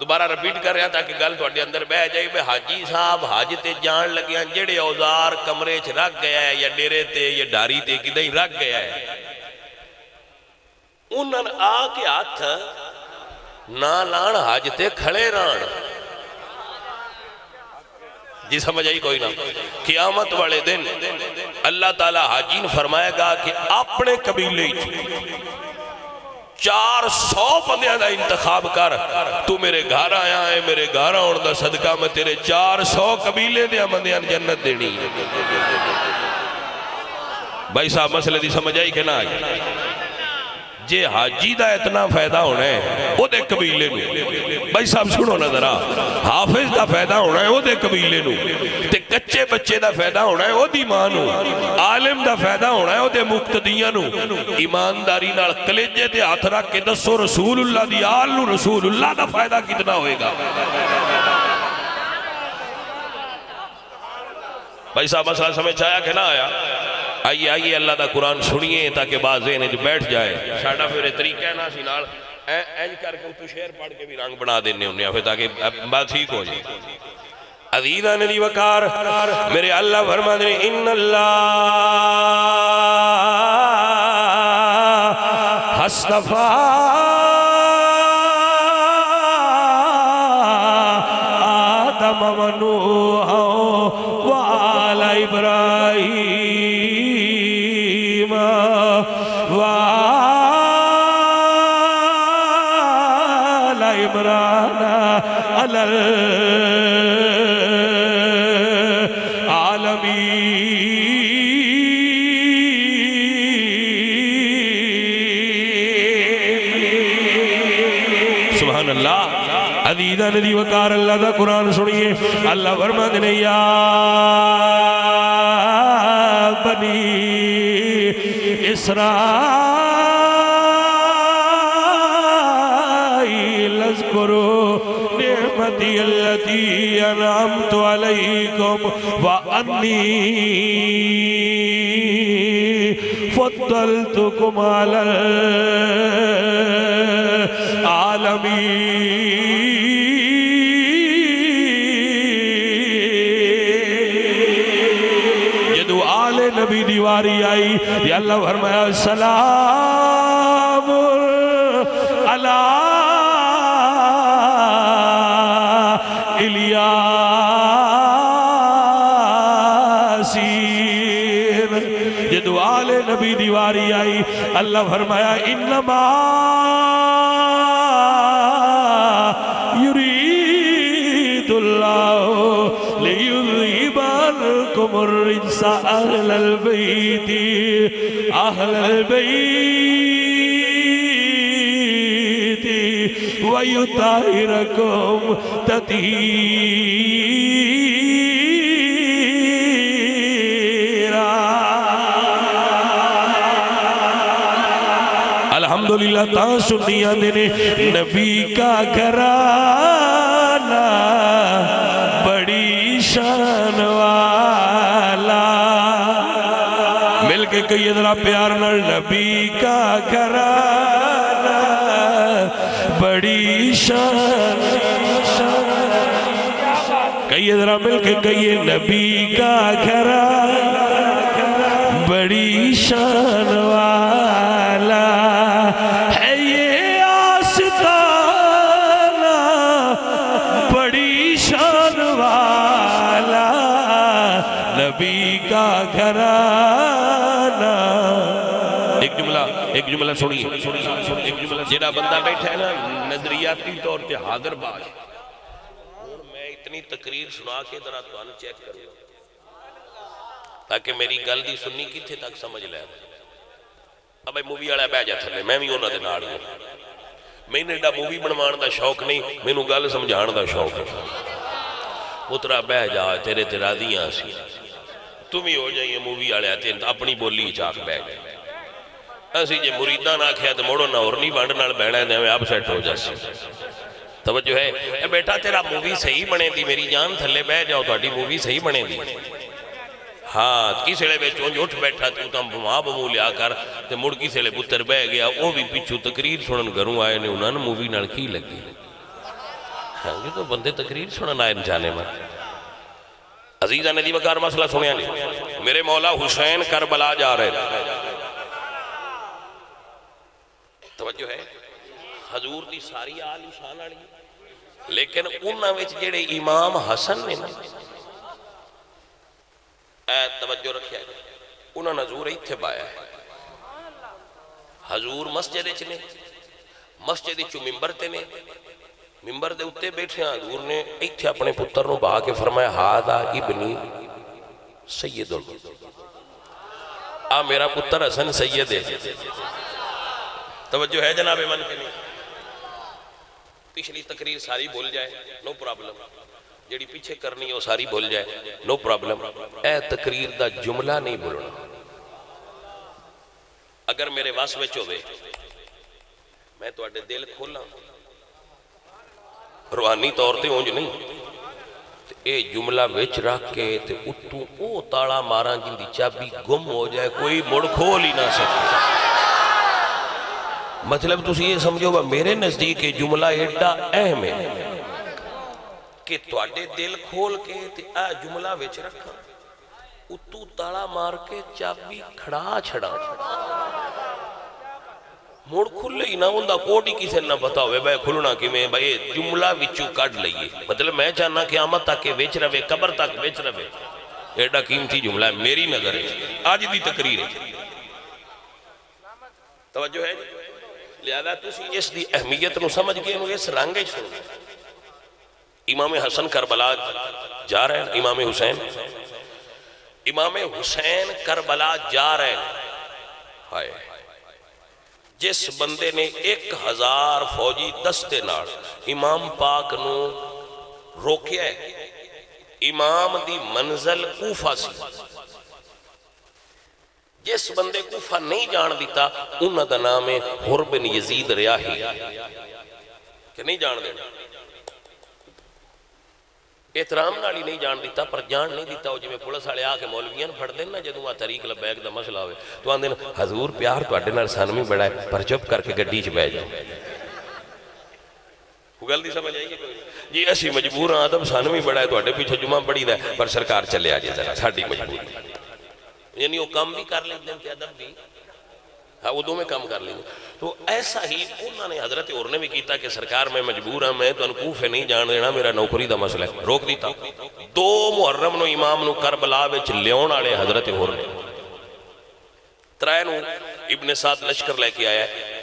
دوبارہ رپیٹ کر رہا تاکہ گل تھوڑے اندر بہ جائے بے حاجی صاحب حج تے جان لگیاں جڑے اوزار کمرے چ رکھ گیا ہے یا ڈیرے تے یا ڈاری تے کدھر ہی رکھ گیا ہے انہاں آ کے ہاتھ نہ لان حج تے کھڑے ران. جی سمجھ آئی کوئی نہ قیامت والے دن اللہ تعالیٰ حاجین فرمائے گا کہ اپنے قبیلے 400 بندیاں دا انتخاب کر تو میرے گھر آیا ہے میرے گھر آن دا صدقہ میں تیرے 400 قبیلے دیا بندیاں جنت دینی. بھائی صاحب مسئلے دی سمجھ آئی کہ نہ آئی؟ جے حاجی دا اتنا فائدہ ہونا ہے وہ دے قبیلے نو. بھائی صاحب سنو نظرہ حافظ دا فائدہ ہونا ہے وہ دے قبیلے نو تے کچے بچے دا فائدہ ہونا ہے وہ دی ماں نو عالم دا فائدہ ہونا ہے وہ دے مقتدیاں نو. ایمانداری نال کلیجے تے ہاتھ رکھ کے دسو رسول اللہ دی آل نو رسول اللہ دا فائدہ کتنا ہوئے گا. بھائی صاحب مسئلہ سمجھ آیا کہ نہ آیا؟ آئیے اللہ دا قرآن سنیے تاکہ بعض ذہن جو بیٹھ جائے. ساڑھا پھر طریقہ ہے نا سی نال اینج کر کے تو شعر پڑھ کے بھی رنگ بنا دینے انہیں پھر تاکہ بات ٹھیک ہو جائے. عزیزان علی وقار میرے اللہ فرماتے ہیں ان اللہ اصطفیٰ آدم و نوح و آل ابراہیم عمران علی العالمین. سبحان اللہ. عزیزان دی وقار اللہ دا قرآن سنیے. اللہ فرماتے ہیں یا بنی اسرائیل اذکروا نعمتی التي انعمت علیکم وانی فضلتکم علی العالمین. نبی دیواری آئی یا اللہ فرمایا سلام علی الیاسین. جدو آل نبی دیواری آئی اللہ فرمایا انما یرید اللہ لیذہب عنکم الرجس اہل البیت وَيُطَهِّرَكُمْ تَطْهِيرًا. الحمدللہ تا سنیاں دینے نبی کا گھرانہ بڑی شان والا. مل کے کئی ذرا پیار نہ نبی کا گھرانہ بڑی شان. کئی ذرا مل کے کئی نبی کا گھرانہ بڑی شان والا ہے. یہ آستانہ بڑی شان والا نبی کا گھرانہ. ایک جملہ سنیے. جڑا بندہ بیٹھا ہے نا نظریاتی طور پہ حاضر باش. اور میں اتنی تقریر سنا کے ذرا تو چیک کروں تاکہ میری گل دی سننی کتنے تک سمجھ لے. اب مووی والا بہ جا تھلے میں بھی انہاں دے نال ہوں. میں نے ایڈا مووی بنوان دا شوق نہیں, مینوں گل سمجھان دا شوق ہے. پترا بہ جا تیرے تے راضیاں سی تم ہی ہو جائیے مووی والے تے اپنی بولی چاک بہ گئے. اسی جے مریداں نہ کھیا تے موڑو نہ اور نہیں بانڈ نال بہنا ہے اب سیٹ ہو جاسی. توجہ ہے اے بیٹا تیرا مووی صحیح بنے دی میری جان تھلے بہ جاؤ تہاڈی مووی صحیح بنے دی. ہاں کسی لے بے چونج اٹھ بیٹھا تو تم ماں بمو لیا کر تے مڑ کسی لے پتر بہ گیا وہ بھی پچھو تقریر سنن گھروں آئے نے انہوں نے مووی نال کی لگی. ہاں یہ تو بندے تقریر سنن آئے جانے میں. عزیزہ ندی وقار مسئلہ سنیا نہیں. میرے مولا حسین کربلا جا رہے توجہ ہے حضور دی ساری آل شان آلی لیکن انہاں وچ جڑے امام حسن نے توجہ رکھیا انہاں نظور ایتھے بایا ہے. حضور مسجد نے مسجد چو ممبر تے نے ممبر دے اتے بیٹھے ہیں. حضور نے ایتھے اپنے پتر نو بہا کے فرمایا ہادہ ابنی سید آ میرا پتر حسن سید ہے. توجہ ہے جناب من کے نہیں. پچھلی تقریر ساری بول جائے نو پرابلم, جڑی پیچھے کرنی ہے وہ ساری بول جائے نو پرابلم. اے تقریر دا جملہ نہیں بولنا. اگر میرے واس وچ ہوئے میں تو اڈے دل کھولا روحانی طور تے اونج نہیں اے جملہ وچ رکھ کے تے اتوں او تاڑا ماراں جن دی چابی گم ہو جائے کوئی مڑ کھول ہی نہ سکے. مطلب تسی یہ سمجھو گا میرے نزدیک یہ جملہ ایڈا اہم ہے کہ تواڈے دل کھول کے تے اے جملہ وچ رکھا اتو تاڑا مار کے چابی کھڑا چھڑا موڑ کھلے ہی نہ ہوندہ کوٹی کسے نہ پتا ہوئے بھائی کھلنا کی میں بھائی جملہ وچو کٹ لئیے. مطلب میں چاہنا قیامت تک ویچ روے قبر تک ویچ روے ایڈا قیمتی جملہ ہے میری نظر ہے. آج دی تقریر ہے توجہ ہے لہذا تسی اس دی اہمیت نو سمجھ گئے اس رنگے سنو. امام حسن کربلا جا رہے ہیں. امام حسین کربلا جا رہے ہیں. ہائے جس بندے نے 1000 فوجی دستے نال امام پاک نو روکیا ہے. امام دی منزل کوفہ سی. جس بندے کوفہ نہیں جان دیتا انہاں دا نام ہے حر بن یزید ریاحی کہ نہیں جان دینا احترام نالی نہیں جان دیتا پر جان نہیں دیتا وہ جو میں پولیس والے آ کے مولویاں پھڑ دینا جدوں آ طریق لبیک دا مسئلہ ہوئے تو آن دینا حضور پیار تو اڈے نال سانوی بڑا ہے پر چپ کر کے گڈی چ بہ جاؤ. گل دی سمجھ آئی جی ایسی مجبور آدم سانوی بڑا ہے تو اڈے پیچھے جمعہ پڑی دا ہے پر سرکار چلے آ جائے ذرا ساڈی مجبور یعنی وہ کام بھی کر لیتے ہیں ادب بھی، ہاں ادو میں کام کر لیتے. تو ایسا ہی انہوں نے حضرت اور نے بھی کیتا کہ سرکار میں مجبور ہوں، میں تو کوفے نہیں جان دینا، میرا نوکری دا مسئلہ ہے، روک دیتا. 2 محرم نو امام نو کربلا وچ لیاون والے حضرت اور نے، 3 نو ابن سعد لشکر لے کے آیا ہے،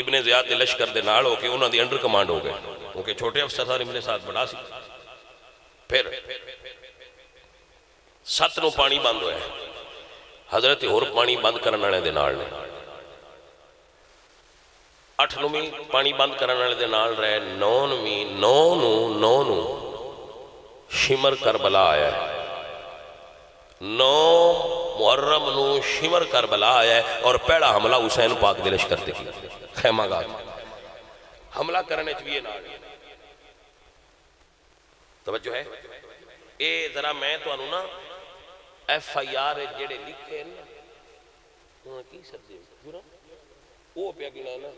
ابن زیاد دے لشکر دے نال ہو کے انہوں دی انڈر کمانڈ ہو گئے، کیونکہ چھوٹے افسر تھا، ابن سعد بڑا سی. پھر 7 نو پانی بند ہویا ہے، حضرت اور پانی بند کرنے والے دے نال نے، 8 نو بھی پانی بند کرنے والے دے نال رہے، 9 نو شمر کربلا آیا ہے، 9 محرم نو شمر کربلا آیا ہے، اور پہلا حملہ حسین پاک دے لشکر تے کی خیمہ گاہ حملہ کرنے چویے نال. توجہ ہے اے ذرا میں تو انہوں نا ایف آئی آر جڑے لکھے نا انہوں نے کی سبزی وہ پیا گنا نا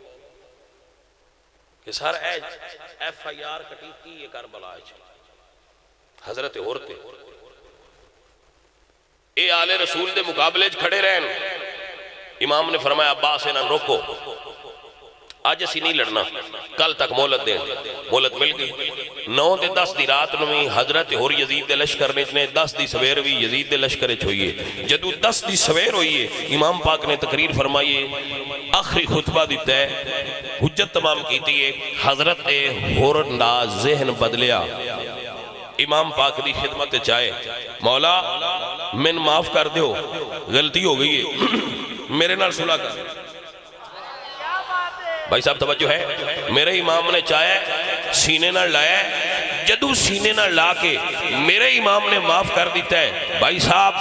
کہ سارا ایف آئی آر کٹی کی یہ کربلا حضرت عورت اے آل رسول دے مقابلے کھڑے رہن. امام نے فرمایا عباس انہاں روکو، آج اسی نہیں لڑنا، کل تک مہلت دیں. مہلت مل گئی. 9 تے 10 دی رات نویں حضرت اور یزید دے لشکر نے 10 دی سویر بھی یزید دے لشکر ہوئیے. جدو 10 دی سویر ہوئیے امام پاک نے تقریر فرمائیے، آخری خطبہ دیتا ہے، حجت تمام کیتی ہے. حضرت اور دا ذہن بدلیا، امام پاک دی خدمت چاہے، مولا من معاف کر دیو، غلطی ہو گئی ہے، میرے نال صلح کر. بھائی صاحب توجہ ہے، میرے امام نے چاہے سینے نہ لایا، جدو سینے نہ لا کے میرے امام نے معاف کر دیتا ہے. بھائی صاحب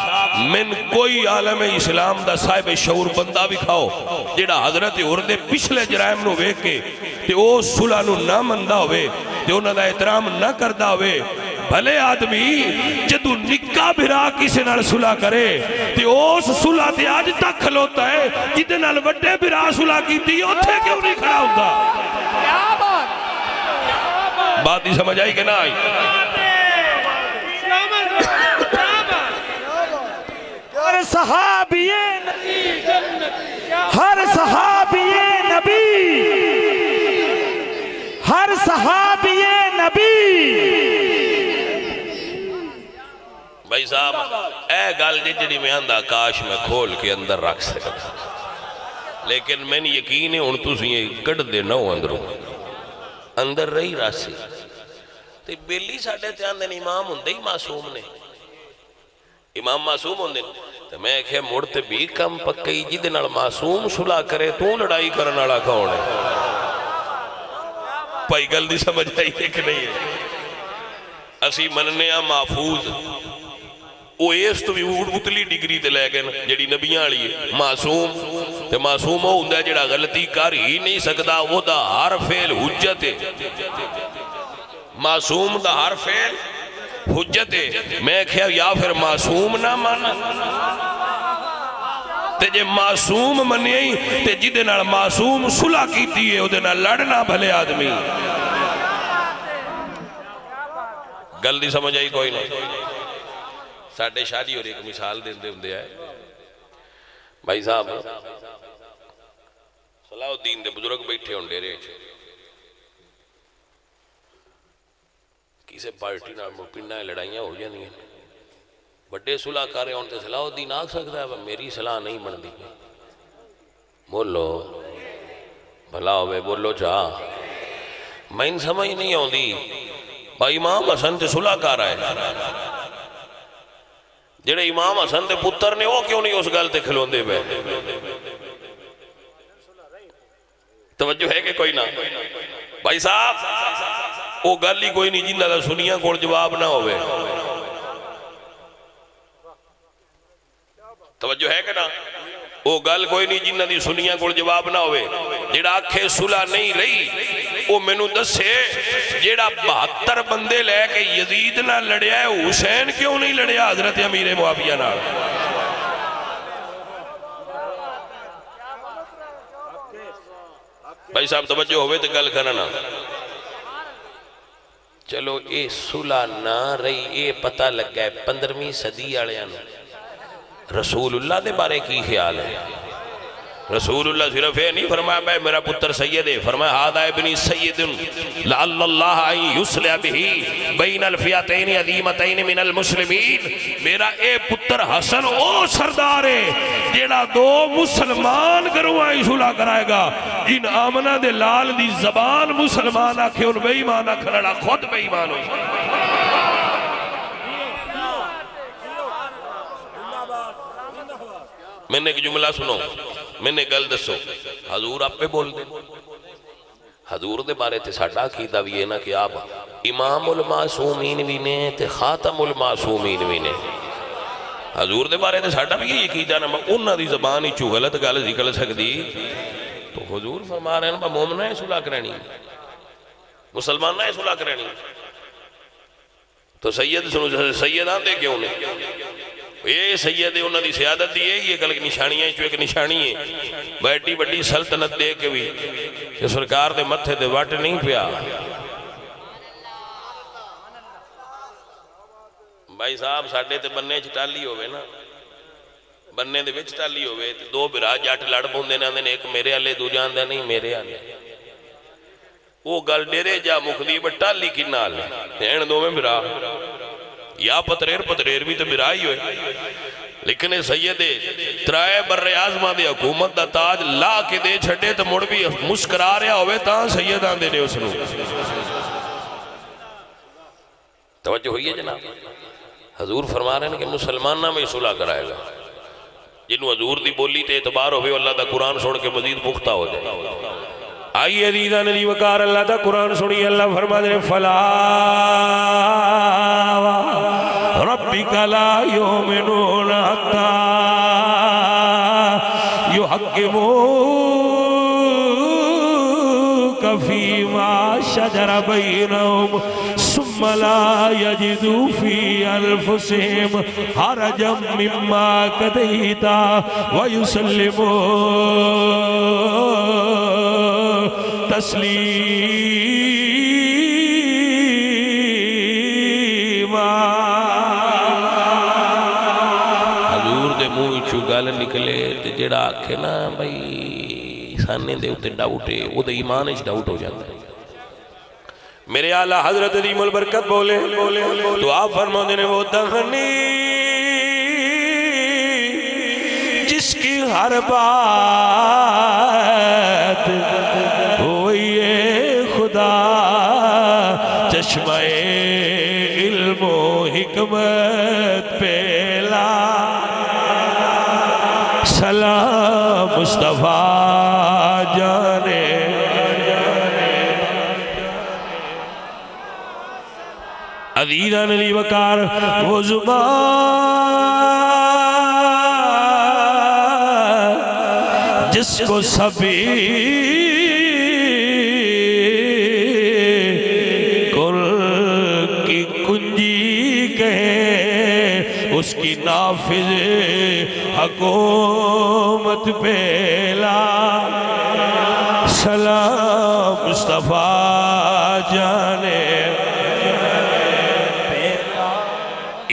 من کوئی عالم اسلام دا صاحب شعور بندہ بھی کھاؤ جیڑا حضرت اور دے پچھلے جرائم نو ویک کے تے او صلح نو نہ مندہ ہوئے تے انہاں دا احترام نہ کردہ ہوئے. بھلے آدمی جدو نکا بھرا کسی نال صلح کرے تے اس صلح تے آج تک کھلوتا ہے، جدے نال وڈے بھرا صلح کی تھی اتھے کیوں نہیں کھڑا ہوتا؟ بات ہی سمجھ آئی کہ نہ آئی؟ ہر صحابی نبی، ہر صحابی نبی. بھائی صاحب اے گل جڑی میں آندہ کاش میں کھول کے اندر رکھ سکتا، لیکن میں نے یقین ہے ان تسی یہ کڑ دے نہ ہو اندر رہی راسی. تے بیلی ساڑھے تیان دن امام ہندے ہی معصوم نے، امام معصوم ہندے. تو میں کہ مڑتے بھی کم پکئی جدے نال معصوم صلح کرے تو لڑائی کرنا والا کون ہے؟ بھائی گل دی سمجھ آئی ہے کہ نہیں ہے؟ اسی مننے محفوظ وہ اس تو بھی اتلی ڈگری تے لے گئے جڑی نبیاں والی ہے. معصوم تے معصوم ہو ہوندا جڑا غلطی کر ہی نہیں سکدا، وہ دا ہر فعل حجت ہے. معصوم دا ہر فعل حجت ہے. میں کہا یا پھر معصوم نہ مانا تے جے معصوم منیئی تے جدے نال معصوم صلح کیتی ہے اودے نال لڑنا بھلے آدمی. گل دی سمجھ آئی کوئی نہیں؟ ساڑھے شادی اور ایک مثال دے ہندے آئے. بھائی صاحب صلاح الدین دے بزرگ بیٹھے ہوں ڈیرے کسے پارٹی نال مپنہ لڑائیاں ہو جانی ہیں، بڑے صلح کارے ہوں تے صلاح الدین آگ سکتا ہے میری صلاح نہیں بن دی. بولو بھلا ہوئے بولو چاہ میں ان سمجھ نہیں ہوں دی. بھائی امام حسن تے صلح کار آئے، جڑے امام حسن دے پتر نے وہ کیوں نہیں اس گل تے کھلوندے پہ؟ توجہ ہے کہ کوئی نہ؟ بھائی صاحب وہ گل ہی کوئی نہیں جنہ دا سنیاں کوڑ جواب نہ ہوئے. توجہ ہے کہ نہ؟ وہ گل کوئی نہیں جنہ دی سنیاں کوڑ جواب نہ ہوئے. جڑا آکھے صلح نہیں رہی وہ میں نو دسے جڑا 72 بندے لے کے یزید نہ لڑیا ہے حسین کیوں نہیں لڑیا حضرت امیر معاویہ نہ؟ بھائی صاحب توجہ ہوئے تو گل کرنا. چلو اے صلح نہ رہی اے پتہ لگ گئے 15ویں صدی آلیاں نو رسول اللہ دے بارے کی خیال ہے؟ رسول اللہ صرف یہ نہیں فرمایا بھائی میرا پتر سید ہے، فرمایا ہادہ ابنی سید لعل اللہ ان یصلح بہی بین الفئتین عظیمتین من المسلمین، میرا اے پتر حسن او سردار ہے جیڑا دو مسلمان گروہاں صلح کرائے گا۔ ان آمنہ دے لال دی زبان مسلمان آکھے ان بے ایمان آکھنا خود بے ایمان ہو جائے۔ میں نے ایک جملہ سنو، میں نے گل دسو، حضور آپ پہ بول دے، حضور دے بارے تے ساڈا عقیدہ بھی ہے نا کہ آپ امام المعصومین بھی نے تے خاتم المعصومین بھی نے۔ حضور دے بارے تے ساڈا بھی یہ عقیدہ نا انہاں دی زبان ہی چو غلط گل نکل سکدی، تو حضور فرما رہے ہیں مومنہ ہے صلح کرانی، مسلمانہ ہے صلح کرانی، تو سید سنو سید آندے کیوں نے؟ یہ سید ہے انہوں نے سیادت دی ہے، یہ کل نشانیاں چو ایک نشانی ہے، بیٹی بڑی سلطنت دے کے بھی کہ سرکار دے متھے دے وٹ نہیں پیا۔ بھائی صاحب ساڑھے تے بننے چٹالی ہوئے نا، بننے دے وچ ٹالی ہوئے، دو برا جاٹ لڑ پوندے نے ایک میرے آلے دو جاندے نہیں میرے آلے، وہ گل ڈیرے جا مخدی بٹ ٹالی کی نال این دو میں برا یا پتریر بھی تو برائی ہوئے، لیکن سید ترائے بر اعظمہ دے حکومت دا تاج لا کے دے چھڑے تو مڑ بھی مسکرا رہا ہوئے تاں سید آندے نے اس نو۔ توجہ ہوئی ہے جناب؟ حضور فرما رہے ہیں کہ مسلمانہ میں صلح کرائے گا، جنہوں حضور دی بولی تے اعتبار ہوئے اللہ دا قرآن سوڑ کے مزید پختہ ہو جائے۔ آئیے عزیزان علی وقار اللہ دا قرآن سنی، اللہ فرما دے فلا ربک لا یؤمنون حتی یحکموک فیما شجر بینہم ثم لا یجدوا فی انفسہم حرجا مما قضیت ویسلموا تسلیما۔ حضور دے منہ چو گل نکلے تے جڑا آکھے نا بھائی سانے دے اتے ڈاؤٹ ہے، وہ دے ایمان اچ ڈاؤٹ ہو جاتا ہے۔ میرے اعلیٰ حضرت عظیم البرکت بولے تو آپ فرماتے ہیں وہ تغنی جس کی ہر بات ہوئی خدا، چشمہ علم و حکمت پیلا، سلام مصطفیٰ جانے عزیزان علی وقار وہ زبان جس کو سبھی کل کی کنجی کہے، اس کی نافذ حکومت پیلا، سلام مصطفیٰ جانے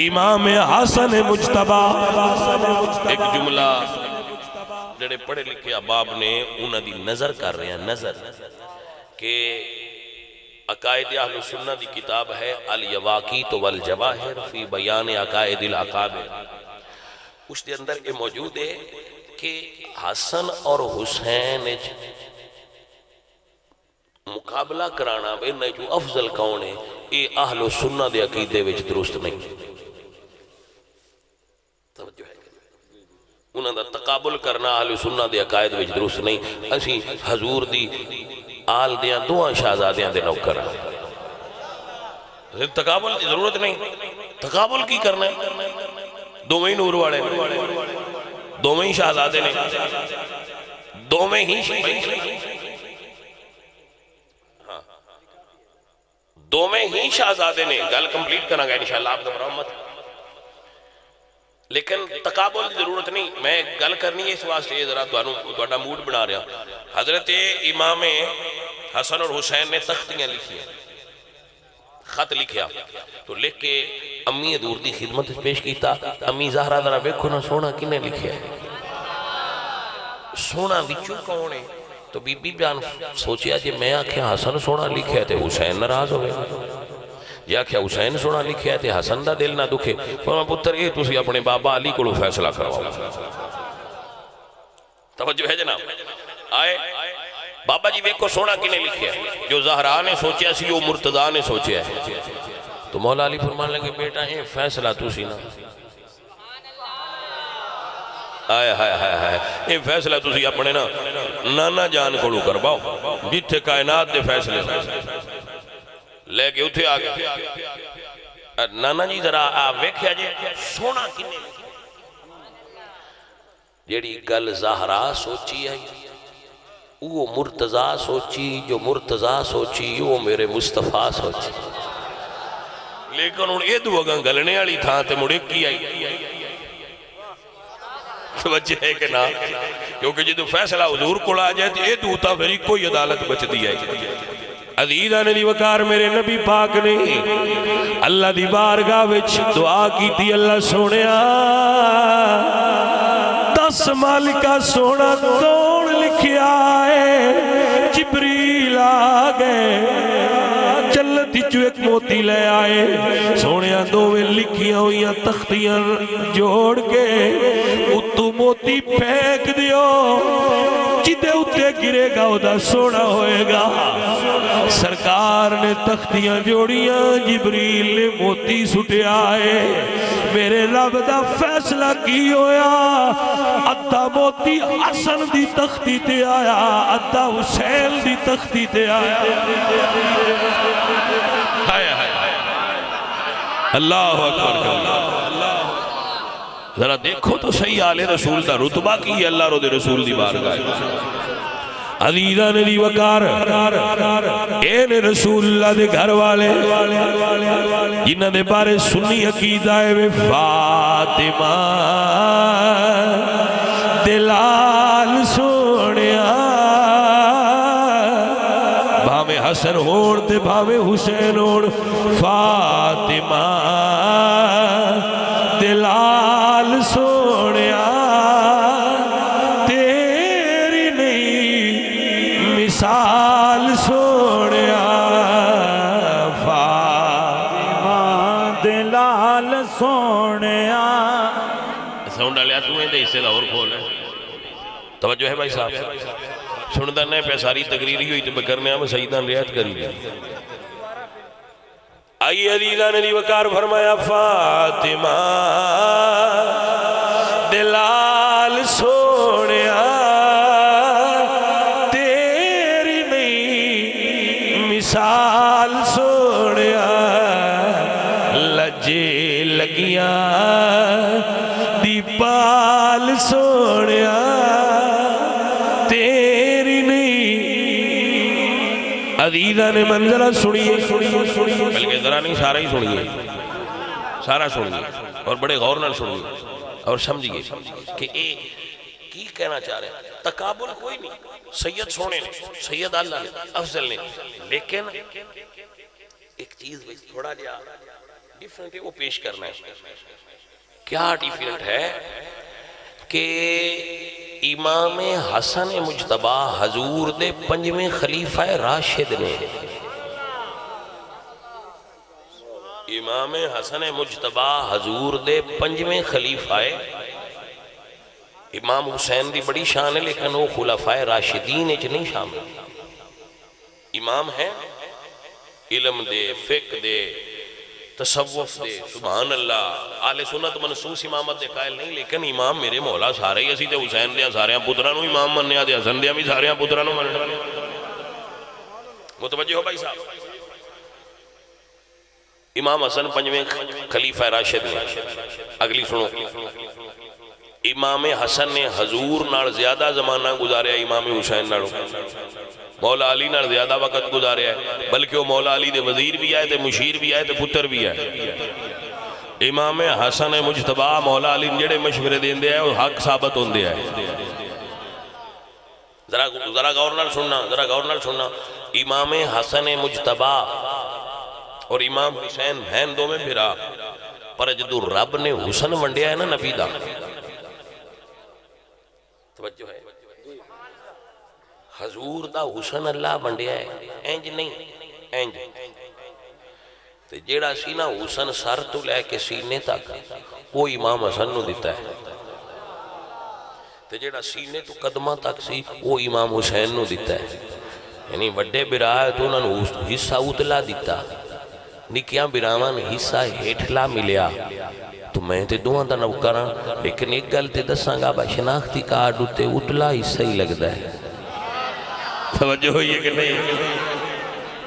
امام حسن مجتبہ۔ ایک جملہ جڑے پڑھے لکھے احباب نے انہاں دی نظر کر رہے ہیں، نظر کہ عقائد اہل سنہ دی کتاب ہے الیواقیت والجواہر فی بیان عقائد العقابر، اس دے اندر یہ موجود ہے کہ حسن اور حسین مقابلہ کرانا بے جو افضل کون ہے، یہ اہل سنہ دے عقیدے وچ درست نہیں۔ توجہ ہے انہاں دا تقابل کرنا اہل سنہ دے عقائد وچ درست نہیں۔ اسی حضور دی آل دیاں دوہاں شہزادیاں دے نوکر ہیں، تقابل دی ضرورت نہیں۔ تقابل کی کرنا ہے؟ دو ہی نور والے دو ہی شہزادے نے، دو میں ہی دو میں ہی شہزادے نے، گل کمپلیٹ کرنا گا انشاءاللہ آپ کا برحمت، لیکن تقابل دی ضرورت نہیں۔ میں گل کرنی ہے اس واسطے ذرا تھوڑا موڈ بنا رہا۔ حضرت امام حسن اور حسین نے تختیاں لکھی ہیں، خط لکھیا تو لکھ کے امی دور دی خدمت پیش کیتا امی زہرا ذرا ویکھو نا سونا کنے لکھیا ہے سونا وچوں کون ہے تو بی بی بیان سوچیا جی میں آکھیا حسن سونا لکھیا ہے تے حسین ناراض ہوئے جی آکھیا حسین سونا لکھیا ہے تے حسن دا دل نہ دکھے فرمایا پتر اے تسی اپنے بابا علی کو فیصلہ کرواؤ توجہ ہے جناب آئے بابا جی ویکھو سونا کنے لکھیا ہے جو زہرا نے سوچیا سی وہ مرتضیٰ نے سوچیا ہے تو مولا علی فرمانے لگے بیٹا اے فیصلہ تسی نا آئے ہائے ہائے ہائے یہ فیصلہ تسی اپنے نا نانا جان کو کرواؤ جتھے کائنات دے فیصلے لے کے اتھے آگے نانا جی ذرا ویکھیا جی سونا کنے جیڑی گل زہرا سوچی ہے وہ مرتضیٰ سوچی جو مرتضیٰ سوچی وہ میرے مصطفیٰ سوچی لیکن ان اے دو اگاں گلنے والی تھا تے مڑے کی آئی توجہ ہے کہ نا کیونکہ جدو فیصلہ حضور کو لا جائے تو اے دوتا پھر کوئی عدالت بچ دی ہے عزیزان دی وقار میرے نبی پاک نے اللہ دی بارگاہ وچ دعا کی تھی اللہ سونیا 10 مالکہ سونا کون لکھیا ہے جبریل آگئے جلتی جو ایک موتی لے آئے سونیا دوویں لکھیاں ہوئیاں تختیاں جوڑ کے اتو موتی پھینک دیو جدے اتے گرے گا ادا سونا ہوئے گا سرکار نے تختیاں جوڑیاں جبریل نے موتی سٹے آئے میرے رب دا فیصلہ کی ہویا ادھا موتی حسن دی تختی تے آیا ادھا حسین دی تختی تے آیا اللہ اکبر ذرا دیکھو تو صحیح آل رسول دا رتبہ کی ہے اللہ رو دے رسول دی بارگاہ عزیزان دی وقار این رسول اللہ دے گھر والے جنہ دے بارے سنی عقیدہ ہے فاطمہ دلال سونیا بھاوے حسن ہوڑ تے بھاوے حسین ہوڑ فاطمہ دلال سونیا تیری نہیں مثال سونیا فاطمہ دلال سونیا ساؤنڈ ڈالیا تو ہیں دے اسے لاہور کھول ہے توجہ ہے بھائی صاحب سندہ نے پہ ساری تقریری ہوئی تو بکرنے ہمیں سیدان ریات کری دیا آئی عزیزان علی وقار فرمایا فاطمہ دلال سونیا تیری نہیں مثال سونیا لجے لگیاں دیپال سونیا تیری نہیں عزیزان منظرہ سنیے بلکہ ذرا نہیں سارا ہی سنیے سارا سنیے اور بڑے غور نال سنیے اور سمجھئے کہ اے کی کہنا چاہ رہے ہیں تقابل کوئی نہیں سید سونے نے سید اللہ نے افضل نے لیکن ایک چیز تھوڑا جا ڈیفرنٹ ہے وہ پیش کرنا ہے کیا ڈیفرنٹ ہے کہ امام حسن مجتبہ حضور دے 5ویں خلیفہ راشد نے امام حسن مجتبہ حضور دے 5ویں خلیفہ امام حسین دی بڑی شان ہے لیکن وہ خلفاء راشدین اچ نہیں شامل امام ہے علم دے فقہ دے تصوف دے سبحان اللہ آل سنت منصوص امامت دے قائل نہیں لیکن امام میرے مولا سارے ہی اسی تے حسین دیا سارے پترانو امام منیا دے حسن دیا بھی سارے پترانو منیا متوجہ ہو بھائی صاحب امام حسن 5ویں خلیفہ راشد نے اگلی سنو امام حسن نے حضور نال زیادہ زمانہ گزاریا امام حسین نالوں مولا علی نال زیادہ وقت گزاریا ہے بلکہ وہ مولا علی دے وزیر بھی آئے تے مشیر بھی آئے تے پتر بھی آئے امام حسن مجتبہ مولا علی جڑے مشورے دین دے آئے وہ حق ثابت ہون دے آئے ذرا غور نال سننا امام حسن مجتبہ اور امام حسین بہن دو میں بھرا، پر جدو رب نے حسن ونڈیا ہے نا نبی دا، توجہ ہے، حضور دا حسن اللہ ونڈیا ہے، اینج نہیں اینج، تے جیڑا سی نا حسن سر تو لے کے سینے تک وہ امام حسن نو دیتا ہے، تے جیڑا سینے تو قدمہ تک سی وہ امام حسین نو دیتا ہے، یعنی وڈے براہ تو انہوں نے حصہ اتلا دیتا، نکیاں براہان حصہ ہیٹھلا ملیا، تو میں تے دوہاں دا نوکراں، لیکن ایک گل تے دساں گا با شناختی کارڈ تے اتلا حصہ ہی لگدا ہے، توجہ ہوئی ہے کہ نہیں؟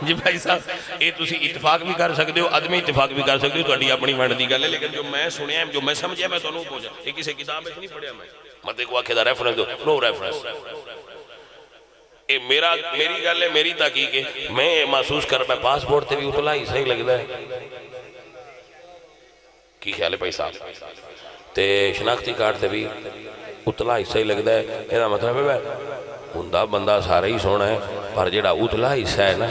جی بھائی صاحب یہ تسی اتفاق بھی کر سکتے ہو، عدمی اتفاق بھی کر سکتے ہو، تو اڈی اپنی ونڈ دی گل ہے، لیکن جو میں سنیا ہے، جو میں سمجھیا میں تو نہیں پہنچا، یہ کسی کتاب میں نہیں پڑھیا میں دیکھو آکھے the reference do, know reference, میری گل ہے، میری تحقیق ہے، میں محسوس کر پہ پاسپورٹ تے بھی اتلا ہی صحیح لگتا ہے، کی خیال ہے بھائی صاحب، تے شناختی کارڈ تے بھی اتلا ہی صحیح لگتا ہے، یہ مطلب ہے ہندہ بندہ سارا ہی سونا ہے، پر جڑا اتلا حصہ ہے نا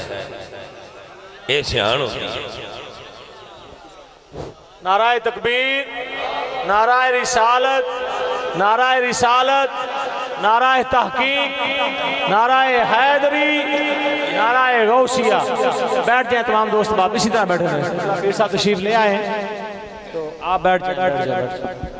اے سیان ہو، نعرہ تکبیر، نعرہ رسالت، نعرہ رسالت، نعرہ تحقیق، نعرہ حیدری، نعرہ غوثیہ۔ بیٹھ جائیں تمام دوست باپ، اسی طرح بیٹھے رہے، پیر صاحب تشریف لے آئے ہیں تو آپ بیٹھ جائیں۔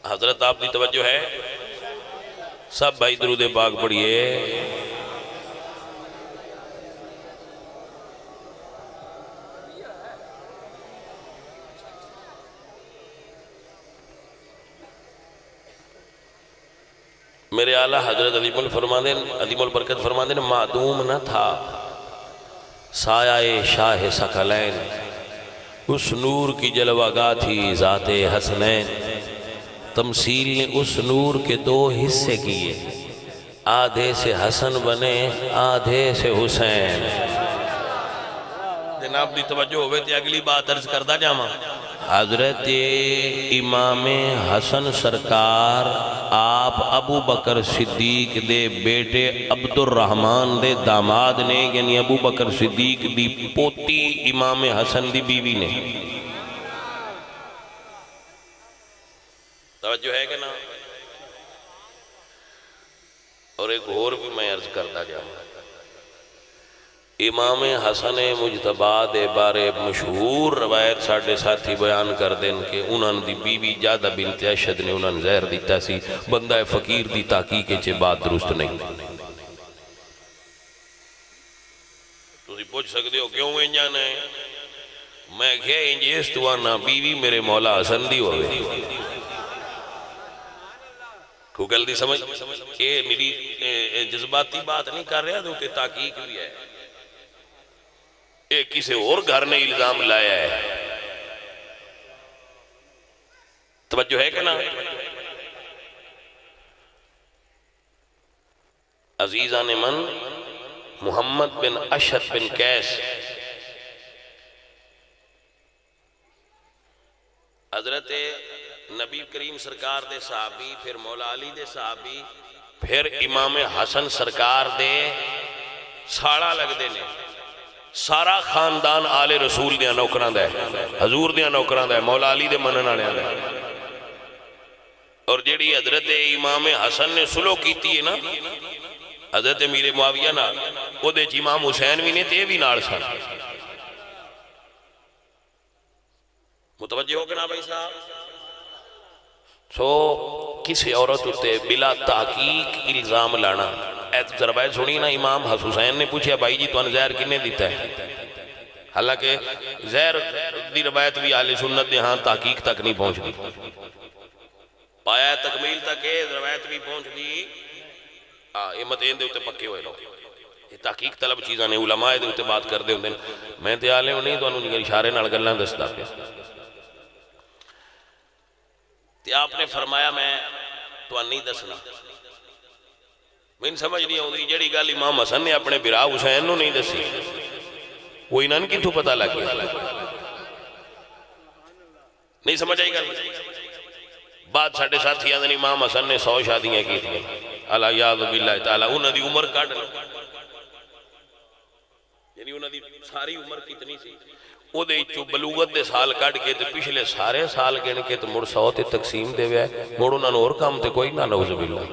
حضرت آپ دی توجہ ہے، سب بھائی درود پاک پڑھئے۔ میرے اعلیٰ حضرت عظیم البرکت فرماندے نے معدوم نہ تھا سایہ شاہ ثقلین، اس نور کی جلوہ گاہ تھی ذات حسنین، تمثیل نے اس نور کے دو حصے کیے، آدھے سے حسن بنے آدھے سے حسین۔ جناب دی توجہ ہوئے تھی اگلی بات عرض کردہ جاما، حضرت امام حسن سرکار آپ ابو بکر صدیق دے بیٹے عبد الرحمن دے داماد نے، یعنی ابو بکر صدیق دی پوتی امام حسن دی بیوی نے، توجہ ہے کہ نا؟ اور ایک اور بھی میں عرض کردہ جاؤں، امام حسن مجتبی دے بارے مشہور روایت ساڑھے ساتھی بیان کر دیں کہ انہوں دی بیوی جادہ بنت اشد نے انہوں زہر دیتا سی، بندہ فقیر دی تحقیق چے بات درست نہیں۔ تو پوچھ سکتے ہو کیوں انجانا ہے؟ میں کہا انجیس تو آنا بیوی میرے مولا حسن دی ہوئے، کو گل دی سمجھ کہ میری جذباتی بات نہیں کر رہا، دوتے تحقیق بھی ہے، ایک کسی اور گھر نے الزام لایا ہے، توجہ ہے کہ نا؟ عزیزان من محمد بن اشد بن قیس حضرت نبی کریم سرکار دے صحابی، پھر مولا علی دے صحابی، پھر امام حسن سرکار دے ساڑا لگ دے نے، سارا خاندان آل رسول دیا نوکران دے، حضور دیا نوکران دے، مولا علی دے منن آنے دے، اور جیڑی حضرت امام حسن نے سلو کیتی ہے نا حضرت امیر معاویہ نا، وہ دے امام حسین بھی نے تے بھی نال سن، متوجہ ہو کہ نا بھائی صاحب؟ سو کسی عورت ہوتے بلا تحقیق الزام لانا. روایت سنی نا امام حسین نے پوچھا بھائی جی تو زہر کنے دیتا ہے؟ حالانکہ زہر دی روایت بھی اہل سنت دے ہاں تحقیق تک نہیں پہنچ دی. پایا تکمیل تک ہے روایت بھی پہنچ دی. یہ مت این دے ہوتے پکے ہوئے لوگ یہ تحقیق طلب چیزاں نے علماء دے ہوتے بات کر دے ہوتے میں تے عالم نہیں تو انہوں نے اشارے نال گلاں دسدا پیا. تے آپ نے فرمایا میں تو نہیں دسنا. میں سمجھ نہیں آؤں جیڑی گل امام حسن نے اپنے برا حسین نو نہیں دسی وہ انہوں نے کتوں پتہ لگ گیا؟ نہیں سمجھ آئی گل؟ بعد ساڑھے ساتھی آدھن امام حسن نے 100 شادیاں کی تھی. اللہ یاد باللہ تعالیٰ انہوں دی عمر کٹ لو یعنی انہوں دی ساری عمر کتنی سی وہ دے چو بلوغت دے سال کٹ کے تے پچھلے سارے سال گن کے تے مڑ 100 تے تقسیم دے وے مڑ انہوں نے اور کام تے کوئی نہ نعوذ باللہ.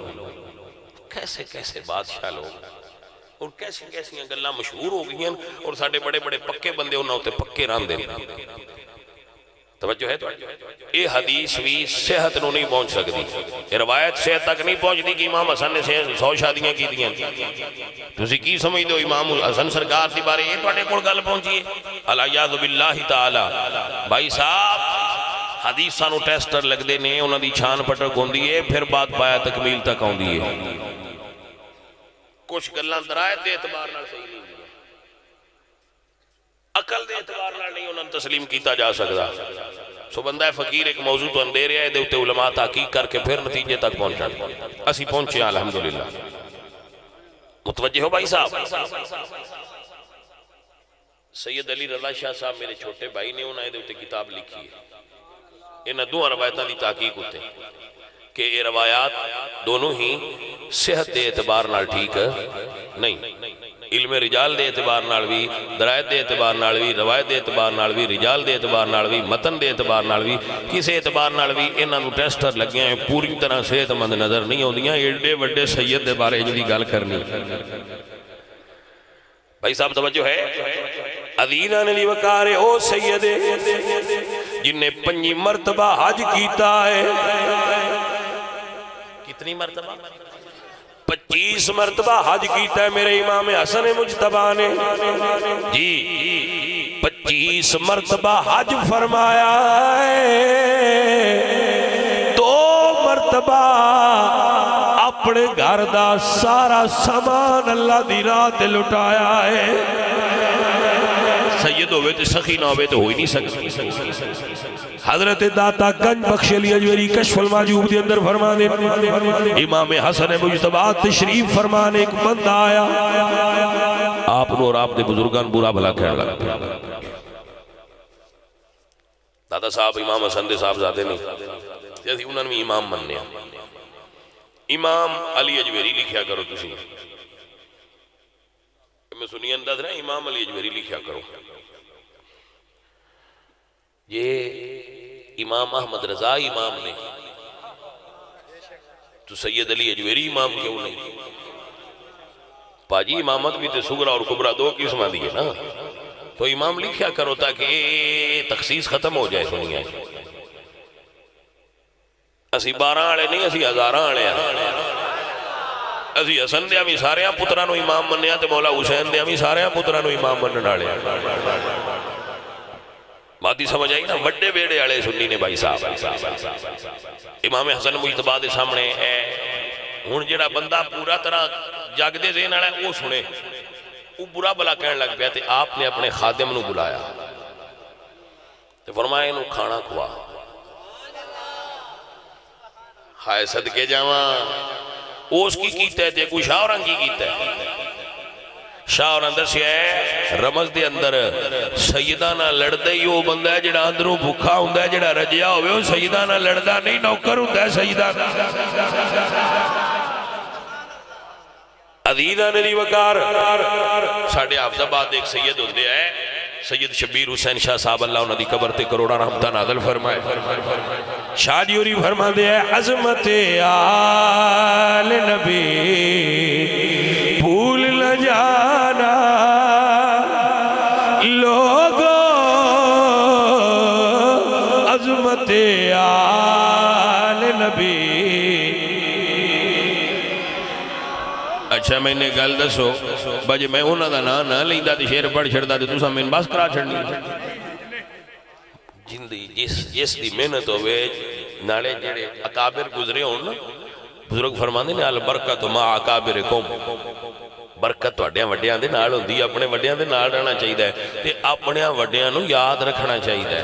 کیسے کیسے بادشاہ لوگ اور کیسی کیسی گلاں مشہور ہو گئی ہیں اور ساڑھے بڑے بڑے پکے بندے انہوں تے پکے ران دے. توجہ ہے تو یہ حدیث بھی صحت نو نہیں پہنچ سکتی. یہ روایت صحت تک نہیں پہنچ دی کہ امام حسن نے 100 شادیاں کی دیا. تسی کی سمجھ دو امام حسن سرکار دی بارے یہ توڑے کوڑ گل پہنچی ہے؟ العیاذ باللہ تعالی. بھائی صاحب حدیث سانو ٹیسٹر لگ دے نے انہوں دی چھان پٹر گوندی ہے پھر بات پایا تکمیل تک آن دی ہے. کچھ گلاں درائت دے اعتبار نال صحیح نہیں دی عقل دے اعتبار نال نہیں انہوں نے تسلیم کیتا جا سکتا. سو بندہ فقیر ایک موضوع تو اندے رہا ہے دے اتے علماء تحقیق کر کے پھر نتیجے تک پہنچا. اسی پہنچے ہیں الحمدللہ. متوجہ ہو بھائی صاحب؟ سید علی رضا شاہ صاحب میرے چھوٹے بھائی نے انہیں دے اتے کتاب لکھی ہے. انہیں دو روایتاں دی تحقیق ہوتے ہیں کہ یہ روایات دونوں ہی صحت دے اعتبار نال ٹھیک نہیں. علم رجال دے اعتبار نال بھی درائت دے اعتبار نال بھی روایت دے اعتبار نال بھی رجال دے اعتبار نال بھی متن دے اعتبار نال بھی کسی اعتبار نال بھی انہاں نو ٹیسٹر لگے ہیں پوری طرح صحت مند نظر نہیں ہوندیاں. ایڈے وڈے سید دے بارے جدی گل کرنی. بھائی صاحب توجہ ہے؟ عدینہ نے وقار او سید جن نے 5 مرتبہ حج کیتا ہے. کتنی مرتبہ؟ 25 مرتبہ حج کیتا ہے میرے امام حسن مجتبیٰ نے جی. 25 مرتبہ حج فرمایا ہے. 2 مرتبہ اپنے گھر دا سارا سامان اللہ دی راہ تے لٹایا ہے. سید ہوئے تے سخی نہ ہوئے تو ہوئی نہیں سکتی. حضرت داتا گنج بخش علی اجویری کشف المعجوب دے اندر فرمانے امام حسن مجتبیٰ تشریف فرمانے ایک بندہ آیا آپ نو اور آپ دے بزرگان برا بھلا کہنے لگا. دادا صاحب امام حسن دے صاحب زادے نہیں جیسے انہوں نے امام مننے امام علی اجویری لکھیا کرو تسی میں سنی انداز رہا امام علی اجویری لکھیا کرو. یہ امام احمد رضا امام نے تو سید علی اجویری امام کیوں نہیں؟ پاجی امامت بھی تے سغرا اور کبرا 2 قسمہ دیئے نا تو امام لکھیا کرو تاکہ تخصیص ختم ہو جائے. سنیا اسی 12 آلے نہیں اسی 1000 آلے ہیں. اسی حسن دیا بھی سارے پترانو امام منیا تے مولا حسین دیا بھی سارے پترانو امام منن آلے ہیں. باتیں سمجھ آئی نا؟ وڈے بیڑے آلے سنی نے بھائی صاحب. امام حسن مجتبیٰ دے سامنے ہے ہون جڑا بندہ پورا طرح جاگ دے ذہن آلے وہ سنے وہ برا بلا کہنے لگ گیا. آپ نے اپنے خادم نو بلایا تو فرمایا انہوں کھانا کھوا. ہائے صدقے جاواں اس کی کیتا ہے کوئی شاوران کی کیتا ہے. شاوران دسیا ہے رمض دے اندر سیدہ نہ لڑدے ہی وہ بندہ ہے جڑا اندروں بھوکا ہوندہ ہے جڑا رجیا ہوئے وہ سیدہ نہ لڑدہ نہیں نوکر ہوندہ ہے سیدہ نہ. عدیدہ نے وقار ساڑھے حافظ آباد ایک سید ہوندے ہے سید شبیر حسین شاہ صاحب اللہ انہوں دی قبر تے کروڑا رحمتہ نازل فرمائے. شاہ جیوری فرما دے ہے عظمت آل نبی بھول نہ جانا لوگو عظمت آل اچھا میں نے گل دسو بجے میں انہوں دا نہ لیندا تے شیر پڑھ چھڑدا تے تساں میں بس کرا چھڑنی جندی جس دی محنت ہوئے نالے جڑے اکابر گزرے ہون نا بزرگ فرماندے نے البرکت ما اکابر قوم برکت وڈیاں وڈیاں دے نال ہوندی اپنے وڈیاں دے نال رہنا چاہیے تے اپنے وڈیاں نو یاد رکھنا چاہیے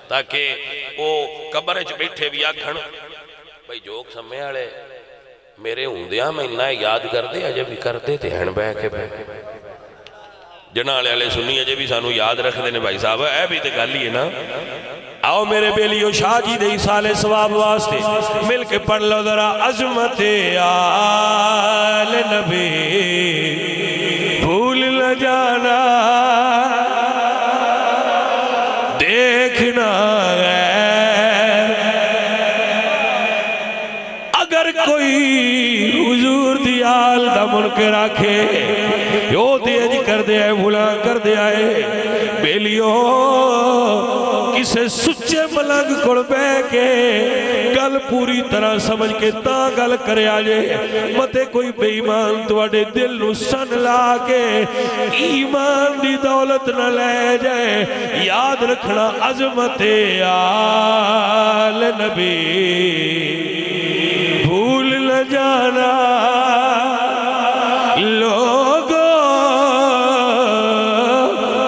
تاکہ وہ قبر وچ بیٹھے بھی آکھن بھئی جوک سمے والے میرے ہوندیاں میں انہاں یاد کر دے اجے بھی کر دے تے ہن بہ کے جنالے والے سنی اجے بھی سانو یاد رکھ دے نے بھائی صاحب اے بھی تے گل ہی ہے نا آؤ میرے بیلیو شاہ جی دے سالے ثواب واسطے مل کے پڑھ لو ذرا عظمت آل نبی بھول نہ جانا دیکھنا غیر اگر کوئی حضور دی آل دا منکر آکھے یو تیج کر دے آئے بھولا کر دے آئے بیلیو کسے سچے ملنگ کڑ بے کے گل پوری طرح سمجھ کے تا گل کرے آجے متے کوئی بے ایمان توڑے دل نو سن لا کے ایمان دی دولت نہ لے جائے یاد رکھنا عظمت آل نبی بھول نہ جانا لوگو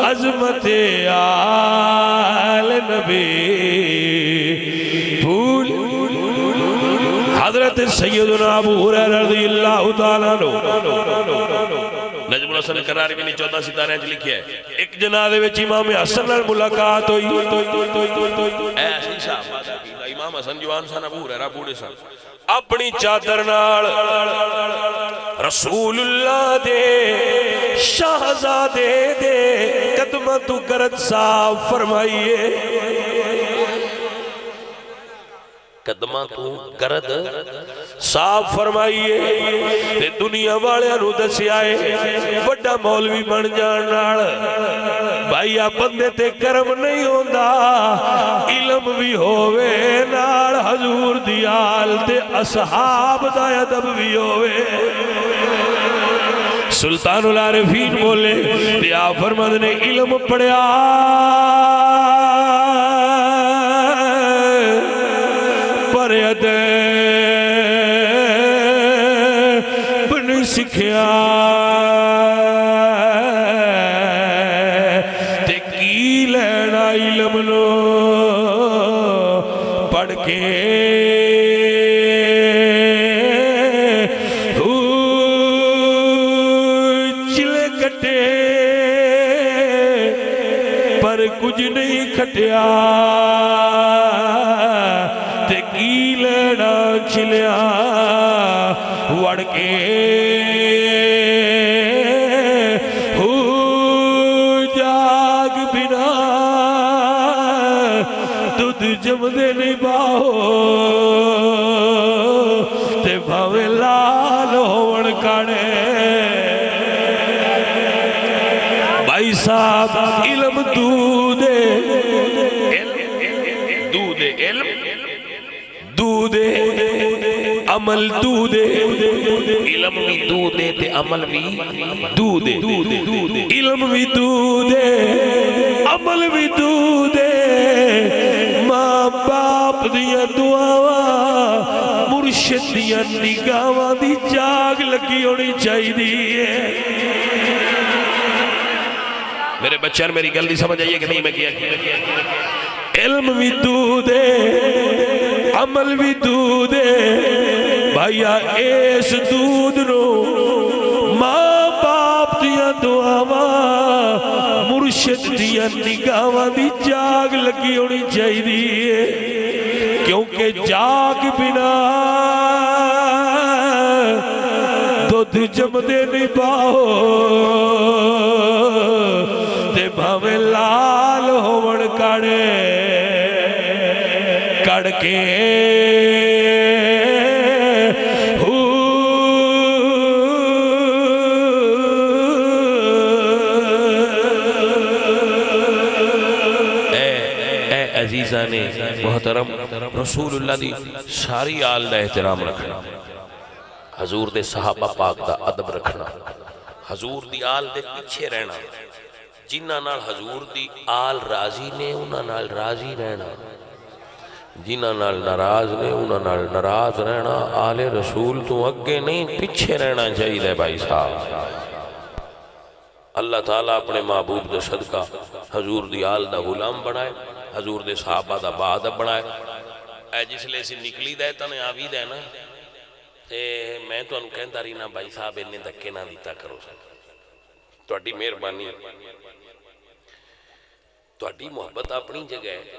عظمت آل نبی بھول حضرت سیدنا ابو ہریرہ رضی اللہ تعالیٰ نجم الحسن قراری بھی نہیں 14 ستارے انج لکھیا ہے ایک جنازے وچ امام حسن نال ملاقات ہوئی اے حسن صاحب امام حسن جوان سن ابو ہریرہ بوڑھے سن اپنی چادر نال رسول اللہ دے شہزادے دے قدمہ تو گرد صاف فرمائیے قدمہ تو گرد صاف فرمائیے تے دنیا والے انو دسی آئے بڑا مولوی بن جان نال بھائی بندے تے کرم نہیں ہوندا علم بھی ہووے نال حضور دی آل تے اصحاب دا ادب بھی ہووے سلطان العارفین بولے تے آپ فرماتے نے علم پڑھیا بن سکھیا تے کی لینا علم نو پڑھ کے چلے کٹے پر کچھ نہیں کھٹیا چلیا وڑ کے جاگ بنا دودھ جمدے نہیں باہو تے بھاوے لال ہون کانے بھائی صاحب علم دودے علم دودے عمل دودے علم بھی دودے تے عمل بھی دودے علم بھی دودے عمل بھی دودے ماں باپ دیا دعاواں مرشد دیا نگاواں دی جاگ لگی ہونی چاہی دیئے میرے بچار میری گل دی سمجھ آئیے کہ نہیں میں کیا علم بھی دودے عمل بھی دودے بھائیا ایس دود نو ماں باپ دیا دعاواں مرشد دیا نگاواں دی جاگ لگی ہونی چاہی دیئے کیونکہ جاگ بنا دودھ جمدے نہیں پاؤ تے بھاوے لال ہون کاڑے کڑ کے اے عزیزانے محترم رسول اللہ دی ساری آل دا احترام رکھنا حضور دے صحابہ پاک دا ادب رکھنا، حضور دی آل دے پیچھے رہنا، جنہاں نال حضور دی آل راضی نے انہاں نال راضی رہنا، جنہاں نال ناراض نے انہاں نال ناراض رہنا، آل رسول تو اگے نہیں پیچھے رہنا چاہیے بھائی صاحب۔ اللہ تعالیٰ اپنے محبوب دا صدقہ حضور دی آل دا غلام بنائے، حضور دے صحابہ دا بہادر بنائے۔ اے جس لئے سی نکلی دے تانے آوی دے نا تے میں تو انہوں کہندہ رہی نا بھائی صاحب انہیں دھکے نہ دیتا کرو سکتا، تو اڈی مہربانی، تو اڈی محبت اپنی جگہ ہے،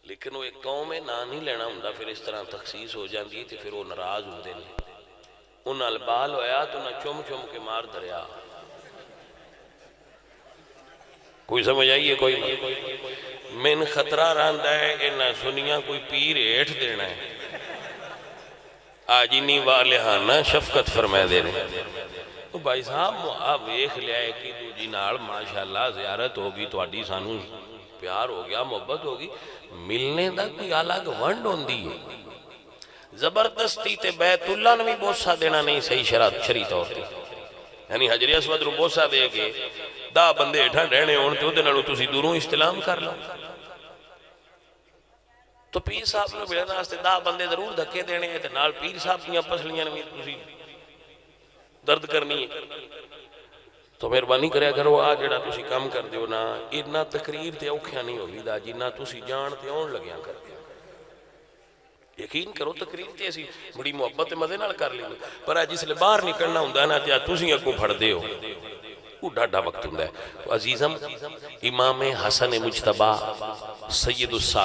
لیکن وہ ایک قوم میں نہ نہیں لینا ہوں پھر اس طرح تخصیص ہو جاندی تے پھر وہ ناراض ہوں دے نہیں، ان البال ہویا تو نہ چوم چوم کے مار دریا، کوئی سمجھ آئیے کوئی نہیں، من خطرہ راندہ ہے انہا سنیا کوئی پیر ایٹھ دینا ہے، آجینی والہانہ شفقت فرمائے دے رہے تو بھائی صاحب آپ ایک لیا ہے کہ دو جنال ماشاءاللہ زیارت ہوگی تو اڈی سانو پیار ہو گیا محبت ہوگی، ملنے دا کوئی الگ ونڈ ہوندی ہے، زبردستی تے بیت اللہ نے بھی بوسہ دینا نہیں صحیح شرعی طور تے، یعنی حجر اسود رو بوسہ دے کے دا بندے اٹھا رہنے ہون تو دنالو تسی دوروں استلام کر لو، تو پیر صاحب نے بلے ناستے دا بندے ضرور دھکے دینے ہیں نال پیر صاحب کی پسلیاں نے تسی درد کرنی ہے، تو مہربانی کریا کرو آ جڑا تسی کام کر دیو نا اتنا تقریر تے اوکھیا نہیں ہوگی دا جنہ تسی جان تے اون لگیاں کر دیو، یقین کرو تقریر تے ایسی بڑی محبت مزے نال کر لیں پر جس لئے باہر نکلنا ہوں نا تیا تسی اکوں پھڑ دے ہو وہ ڈاڈا وقت ہوں ہے۔ عزیزم امام حسن مجتبہ سید السلام